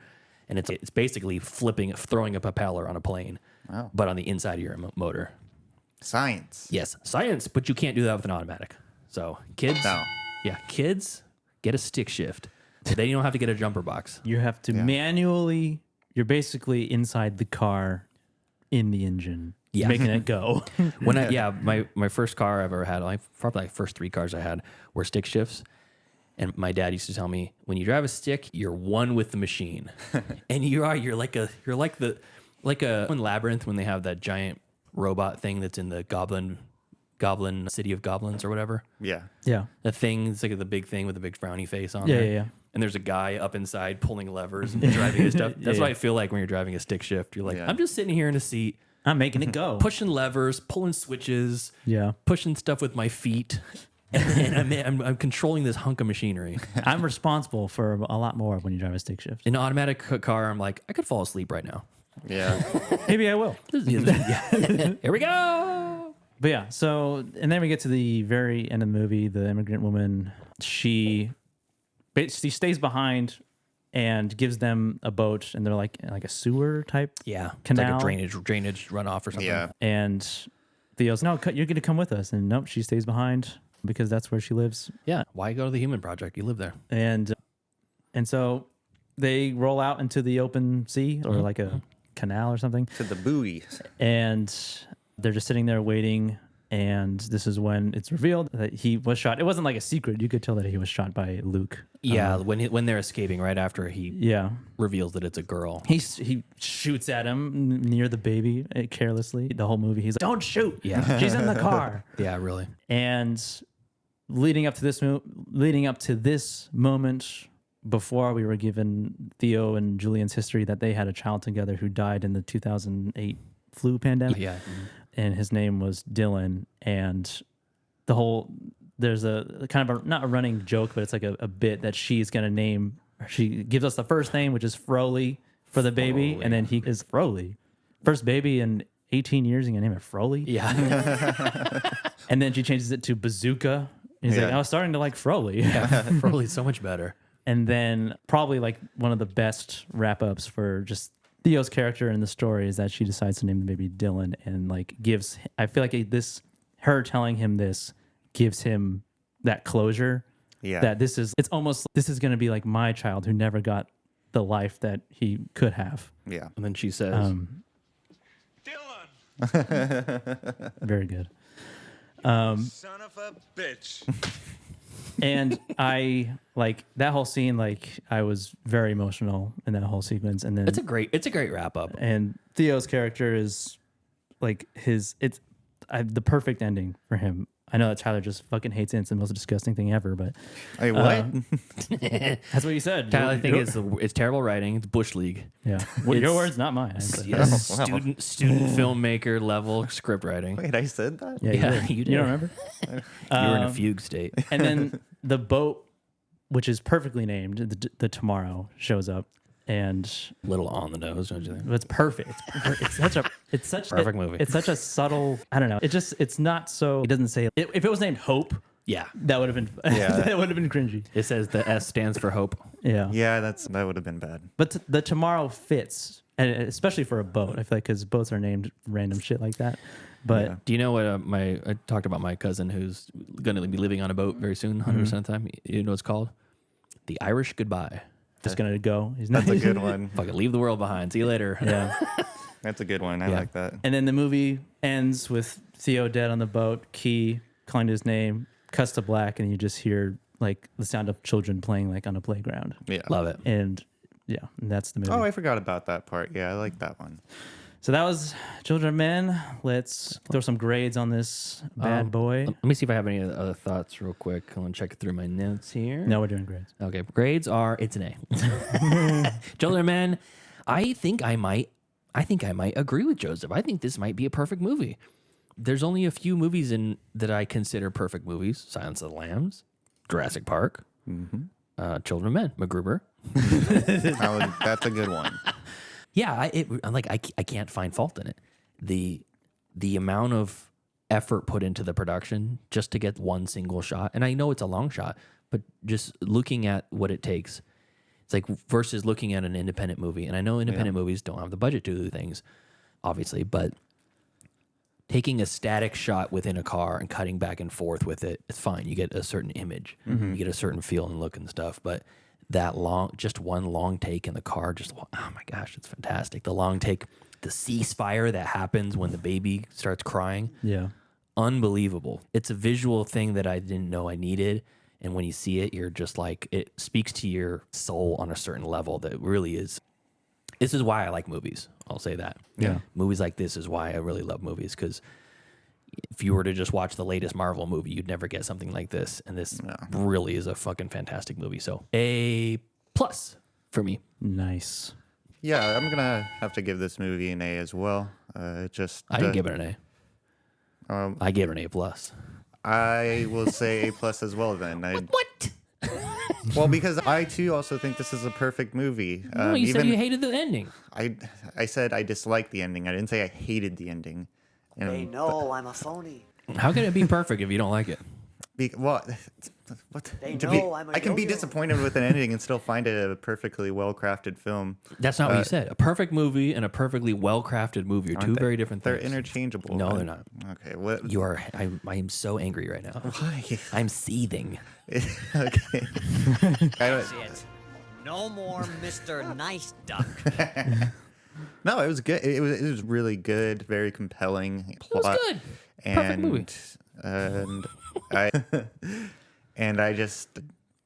And it's basically throwing a propeller on a plane, but on the inside of your motor. Science. Yes, science, but you can't do that with an automatic. So kids, kids, get a stick shift. Then you don't have to get a jumper box. You have to manually, you're basically inside the car in the engine, making it go. My first car I've ever had, probably like first 3 cars I had were stick shifts. And my dad used to tell me, when you drive a stick, you're one with the machine. And you're like in Labyrinth when they have that giant robot thing that's in the goblin city of goblins or whatever. Yeah. Yeah. The thing, it's like the big thing with the big frowny face on Yeah, there. yeah. And there's a guy up inside pulling levers and driving his stuff. That's what I feel like when you're driving a stick shift. You're like, I'm just sitting here in a seat, I'm making it go. pushing levers, pulling switches, Yeah. pushing stuff with my feet. And I'm controlling this hunk of machinery. I'm responsible for a lot more when you drive a stick shift. In an automatic car, I'm like, I could fall asleep right now. Yeah. Maybe I will. Here we go. But yeah, so, and then we get to the very end of the movie. The immigrant woman, she basically stays behind and gives them a boat, and they're like a sewer type Yeah, canal. it's like a drainage runoff or something. Yeah. And Theo's, no, you're going to come with us. And nope, she stays behind because that's where she lives. Yeah. Why go to the Human Project? You live there. And so they roll out into the open sea or like a canal or something. To the buoys. And they're just sitting there waiting. And this is when it's revealed that he was shot. It wasn't like a secret. You could tell that he was shot by Luke. Yeah, when they're escaping right after he Yeah. reveals that it's a girl. He shoots at him near the baby carelessly. The whole movie, he's like, "Don't shoot! Yeah. She's in the car." Yeah, really. And leading up to this moment, before we were given Theo and Julian's history that they had a child together who died in the 2008 flu pandemic. Yeah. And his name was Dylan. And there's a kind of not a running joke, but it's like a bit that she's going to name. She gives us the first name, which is Froley for the baby. Froley. And then he is Froley. First baby in 18 years, and you name it Froley. Yeah. And then she changes it to Bazooka. And he's like, I was starting to like Froley. Probably so much better. And then probably like one of the best wrap ups for just Theo's character in the story is that she decides to name the baby Dylan, and like I feel like her telling him this gives him that closure. Yeah. That this is going to be like my child who never got the life that he could have. Yeah. And then she says, Dylan, Very good. son of a bitch. And I like that whole scene. Like I was very emotional in that whole sequence. And then it's a great wrap up. and Theo's character is like the perfect ending for him. I know that Tyler just fucking hates it. It's the most disgusting thing ever, but Hey, what? that's what you said. I think it's terrible writing. It's Bush League. Yeah. Well, your words, not mine. Yes, student filmmaker level script writing. Wait, I said that? Yeah, Yeah, you, you did. You don't did. remember? You were in a fugue state. And then the boat, which is perfectly named, the Tomorrow, shows up, and Little on the nose, don't you think? it's perfect. It's such Perfect movie. It's such a subtle. I don't know. It's not so. It doesn't say if it was named Hope, Yeah. that would have been that would have been cringy. It says the S stands for hope. Yeah. Yeah, that would have been bad. But the Tomorrow fits, and especially for a boat. I feel like because boats are named random shit like that. But Do you know what I talked about my cousin who's going to be living on a boat very soon, 100% of the time? You know what it's called? The Irish Goodbye. just gonna go. He's not. That's a good one. Fucking leave the world behind. See you later. Yeah. That's a good one. I Yeah. like that. And then the movie ends with Theo dead on the boat, Key calling his name, cuts to black, and you just hear like the sound of children playing like on a playground. Yeah. Love it. And yeah, and that's the movie. Oh, I forgot about that part. Yeah, I like that one. So that was Children of Men. Let's throw some grades on this bad boy. Let me see if I have any other thoughts real quick. I want to check through my notes here. No, we're doing grades. Okay, grades are it's an A. Children of Men, I think I might agree with Joseph. I think this might be a perfect movie. There's only a few movies in that I consider perfect movies: Silence of the Lambs, Jurassic Park, Children of Men, MacGruber. That's a good one. Yeah, I can't find fault in it. The amount of effort put into the production just to get one single shot, and I know it's a long shot, but just looking at what it takes, it's like versus looking at an independent movie. And I know independent movies don't have the budget to do things, obviously, but taking a static shot within a car and cutting back and forth with it, it's fine. You get a certain image, you get a certain feel and look and stuff, but that just one long take in the car, oh my gosh, it's fantastic. The long take, the ceasefire that happens when the baby starts crying, Yeah. unbelievable. It's a visual thing that I didn't know I needed. And when you see it, you're just like, it speaks to your soul on a certain level that really is. This is why I like movies. I'll say that. Yeah. Movies like this is why I really love movies, because if you were to just watch the latest Marvel movie, you'd never get something like this. And this really is a fucking fantastic movie. So A+ for me. Nice. Yeah, I'm gonna have to give this movie an A as well. I didn't give it an A. I gave it an A+. I will say A+ as well. Then What? well, because I too also think this is a perfect movie. No, you said you hated the ending. I said I disliked the ending. I didn't say I hated the ending. And They know I'm a phony. How can it be perfect if you don't like it? what? They To know I'm a I can be yo-yo. disappointed with an ending and still find it a perfectly well-crafted film. That's not what you said. A perfect movie and a perfectly well-crafted movie are two Aren't they? very different They're things. interchangeable. No, they're not. Okay, what? You are. I am so angry right now. Why? I'm seething. Okay. I don't, It. No more Mr. Nice Duck. no, it was good. It was really good, very compelling plot. was good. Perfect movie. And I just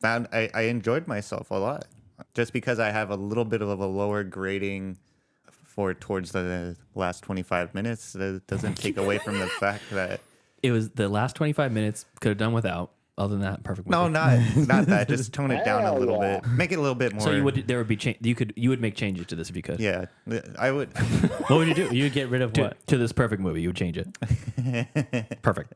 found I enjoyed myself a lot, just because I have a little bit of a lower grading towards the last 25 minutes. That doesn't take away from the fact that It was the last 25 minutes. Could have done without. Other than that, perfect movie. no, not that. Just tone it down a little bit, make it a little bit more. So there would be change. You would make changes to this if you could. Yeah, I would. What would you do? You would get rid of To, what? to this perfect movie, you would change it. Perfect.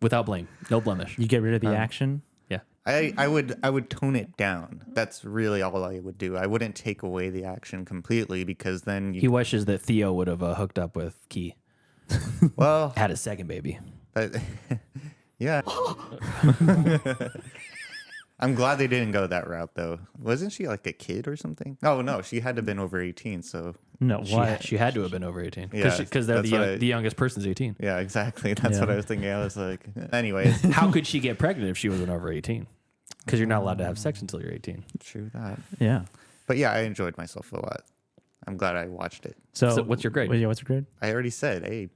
Without blame, no blemish. You get rid of the action? Yeah. I would tone it down. That's really all I would do. I wouldn't take away the action completely, because then He wishes that Theo would have hooked up with Key, well, had a second baby. yeah. I'm glad they didn't go that route, though. Wasn't she like a kid or something? Oh no, she had to have been over 18. So No, why? She had to have been over 18 Yeah, because that's what I- the youngest person's 18. yeah, exactly. That's what Yeah. I was thinking. I was like, anyways, How could she get pregnant if she wasn't over 18? Because you're not allowed to have sex until you're 18. true that. Yeah. But yeah, I enjoyed myself a lot. I'm glad I watched it. So what's your grade? Yeah, what's your grade? I already said A+.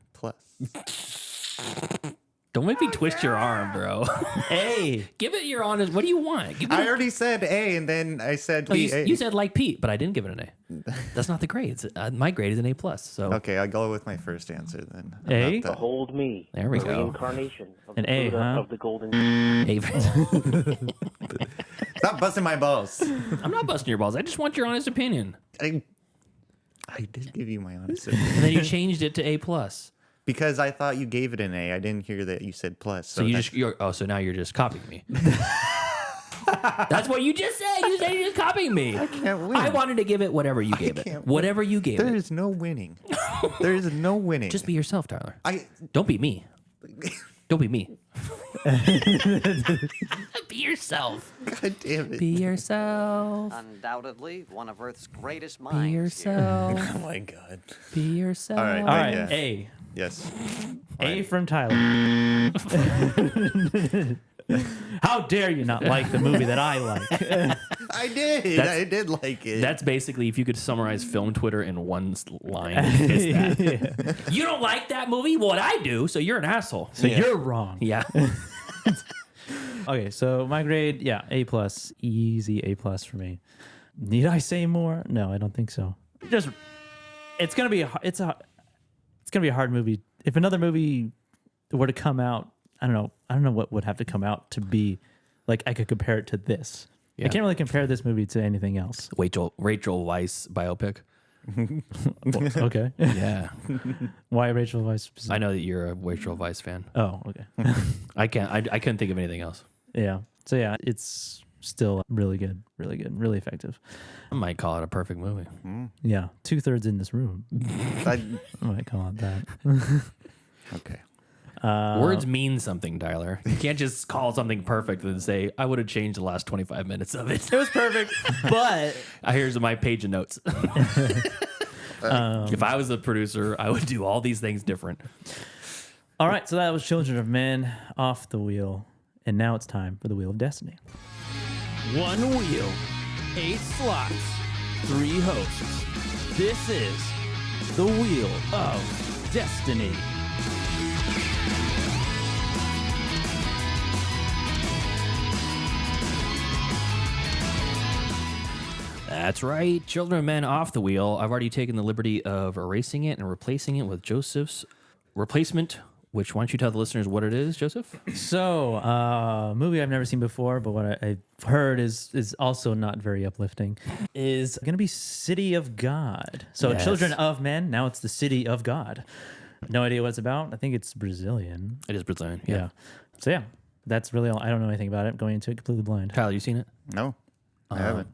Don't make me twist your arm, bro. A. Give it your honest. What do you want? Give me I already said A, and then I said No, B. you said like Pete, but I didn't give it an A. That's not the grade. My grade is an A+. So Okay, I'll go with my first answer then. How A? about that? Behold me, There we the go. reincarnation of An the A, Buddha huh? of the golden. A. Stop busting my balls. I'm not busting your balls. I just want your honest opinion. I did give you my honest opinion. And then you changed it to A+. Because I thought you gave it an A. I didn't hear that you said plus. So so now you're just copying me. That's what you just said. You said you're just copying me. I can't win. I wanted to give it whatever you gave it. can't Whatever you gave There it. is no winning. There is no winning. Just be yourself, Tyler. I. Don't be me. Don't be me. Be yourself. God damn it. Be yourself. Undoubtedly one of Earth's greatest Be minds. here. yourself. Oh my god. Be yourself. All right. All right, Yeah. A. Yes. A from Tyler. How dare you not like the movie that I like? I did. I did like it. That's basically, if you could summarize film Twitter in one line, it's that. You don't like that movie? What I do, so you're an asshole. So you're wrong. Yeah. Okay, so my grade, yeah, A+, easy A+ for me. Need I say more? No, I don't think so. Just, it's gonna be a hard movie. If another movie were to come out, I don't know what would have to come out to be like I could compare it to this. Yeah. I can't really compare this movie to anything else. Rachel Weisz biopic. Okay, Yeah. why Rachel Weisz? I know that you're a Rachel Weisz fan. Oh, okay. I couldn't think of anything else. Yeah. So yeah, it's still really good, really effective. I might call it a perfect movie. Yeah, 2/3 in this room. I- I might call it that. okay. Words mean something, Tyler. You can't just call something perfect and say, I would have changed the last 25 minutes of it. It was perfect, but Here's my page of notes. If I was the producer, I would do all these things different. all right. So that was Children of Men off the wheel, and now it's time for the Wheel of Destiny. 1 wheel, 8 slots, 3 hosts. This is the Wheel of Destiny. That's right. Children of Men off the wheel. I've already taken the liberty of erasing it and replacing it with Joseph's replacement, which why don't you tell the listeners what it is, Joseph? So, movie I've never seen before, but what I've heard is also not very uplifting, is going to be City of God. So, Yes. Children of Men, now it's the City of God. No idea what it's about. I think it's Brazilian. It is Brazilian. Yeah. So, yeah, that's really all. I don't know anything about it. Going into it completely blind. Tyler, you seen it? No, I haven't.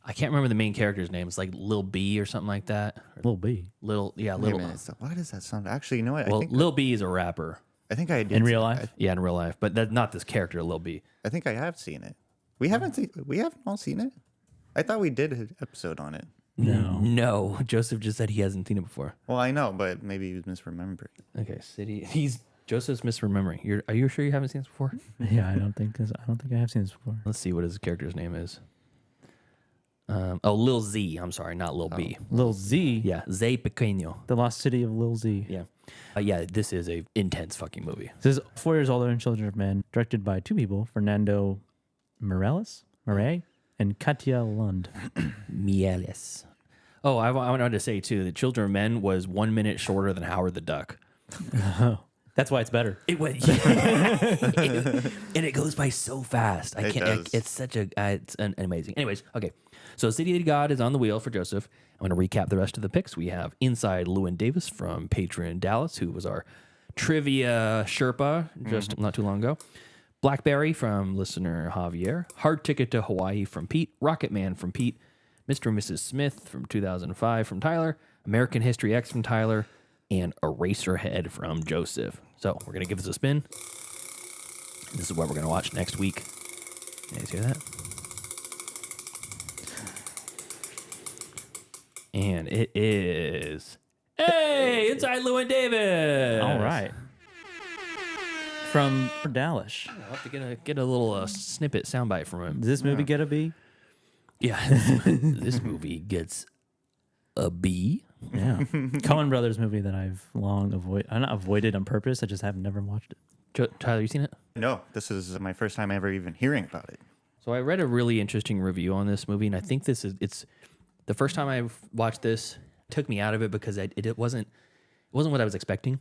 I can't remember the main character's name. It's like Lil B or something like that. Little B. Wait a Little. minute. So why does that sound? Actually, you know what? Well, I think Lil B is a rapper. I think I did In see- real life? Yeah, in real life, but that's not this character, Lil B. I think I have seen it. We haven't all seen it. I thought we did an episode on it. No, Joseph just said he hasn't seen it before. Well, I know, but maybe he was misremembering. Okay, Joseph's misremembering. Are you sure you haven't seen this before? Yeah, I don't think I have seen this before. Let's see what his character's name is. Lil Z. I'm sorry, not Lil B. Lil Z. Yeah, Zé Pequeño. The Lost City of Lil Z. Yeah. Yeah, this is a intense fucking movie. This is 4 years older than Children of Men, directed by 2 people, Fernando Mireles, and Katya Lund. Mieles. Oh, I wanted to say, too, that Children of Men was 1 minute shorter than Howard the Duck. That's why it's better. It was, and it goes by so fast. It does. It's such it's amazing. Anyways, okay. So City of God is on the wheel for Joseph. I'm going to recap the rest of the picks. We have Inside Llewyn Davis from Patreon Dallas, who was our trivia Sherpa just not too long ago. Blackberry from listener Javier. Hard Ticket to Hawaii from Pete. Rocket Man from Pete. Mr. and Mrs. Smith from 2005 from Tyler. American History X from Tyler. And Eraserhead from Joseph. So we're going to give this a spin. This is what we're going to watch next week. You guys hear that? And it is... Hey! Inside Llewyn Davis! All right. From Dallas. I'll have to get a little snippet soundbite from him. Does this movie get a B? Yeah, this movie gets a B. Yeah. Coen Brothers movie that I've long avoided. I not avoided on purpose. I just have never watched it. Tyler, you seen it? No, this is my first time ever even hearing about it. So I read a really interesting review on this movie, and I think it's the first time I've watched this. It took me out of it because it wasn't what I was expecting.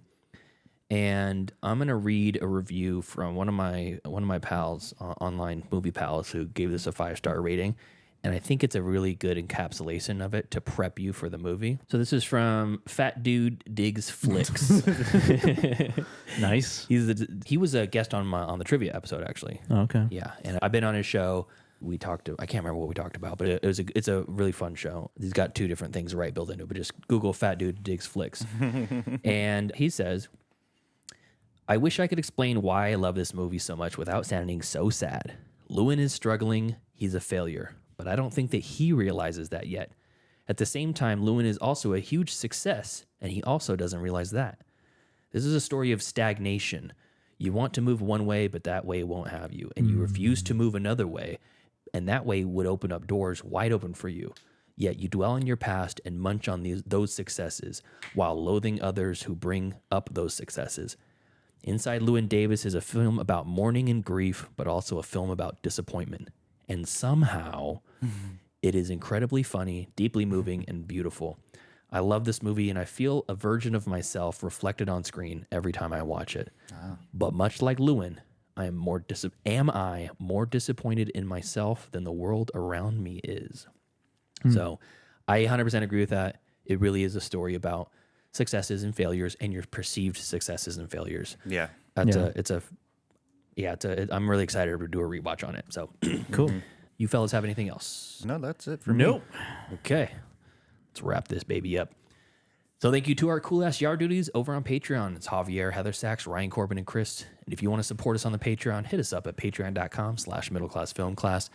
And I'm gonna read a review from one of my pals, online movie pals, who gave this a 5-star rating. And I think it's a really good encapsulation of it to prep you for the movie. So this is from Fat Dude Digs Flicks. Nice. He was a guest on the trivia episode, actually. Oh, okay. Yeah, and I've been on his show. I can't remember what we talked about, but it's a really fun show. He's got 2 different things right built into it, but just Google Fat Dude Digs Flicks. And he says, I wish I could explain why I love this movie so much without sounding so sad. Lewin is struggling. He's a failure. But I don't think that he realizes that yet. At the same time, Lewin is also a huge success, and he also doesn't realize that. This is a story of stagnation. You want to move one way, but that way won't have you. And you refuse to move another way, and that way would open up doors wide open for you. Yet you dwell in your past and munch on those successes while loathing others who bring up those successes. Inside Llewyn Davis is a film about mourning and grief, but also a film about disappointment. And somehow, it is incredibly funny, deeply moving, and beautiful. I love this movie, and I feel a version of myself reflected on screen every time I watch it. But much like Llewyn, am I more disappointed in myself than the world around me is? So I 100% agree with that. It really is a story about successes and failures and your perceived successes and failures. Yeah. I'm really excited to do a rewatch on it. So Cool. You fellas have anything else? No, that's it for me. Nope. Okay. Let's wrap this baby up. So thank you to our cool ass yard duties over on Patreon. It's Javier, Heather Sachs, Ryan Corbin, and Chris. And if you want to support us on the Patreon, hit us up at patreon.com/middleclassfilmclass.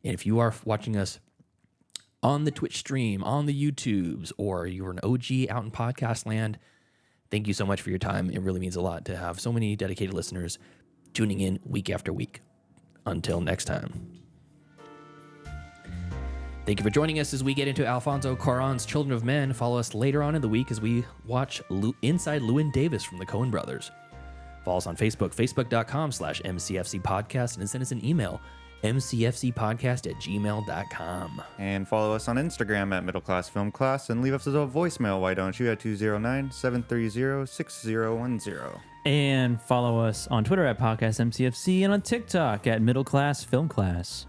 And if you are watching us on the Twitch stream, on the YouTubes, or you're an OG out in podcast land, thank you so much for your time. It really means a lot to have so many dedicated listeners tuning in week after week. Until next time. Thank you for joining us as we get into Alfonso Cuaron's Children of Men. Follow us later on in the week as we watch Inside Llewyn Davis from the Coen Brothers. Follow us on Facebook, facebook.com/MCFC podcast, and send us an email, mcfcpodcast@gmail.com. And follow us on Instagram at Middle Class Film Class and leave us a voicemail, why don't you, at 209-730-6010. And follow us on Twitter at Podcast MCFC and on TikTok at Middle Class Film Class.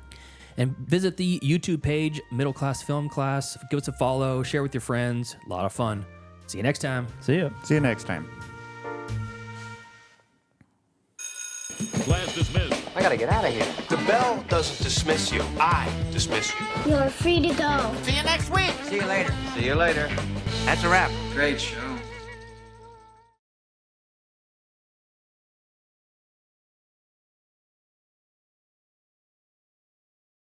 And visit the YouTube page, Middle Class Film Class. Give us a follow, share with your friends. A lot of fun. See you next time. See ya. See you next time. Class dismissed. I gotta get out of here. The bell doesn't dismiss you. I dismiss you. You're free to go. See you next week. See you later. See you later. That's a wrap. Great show.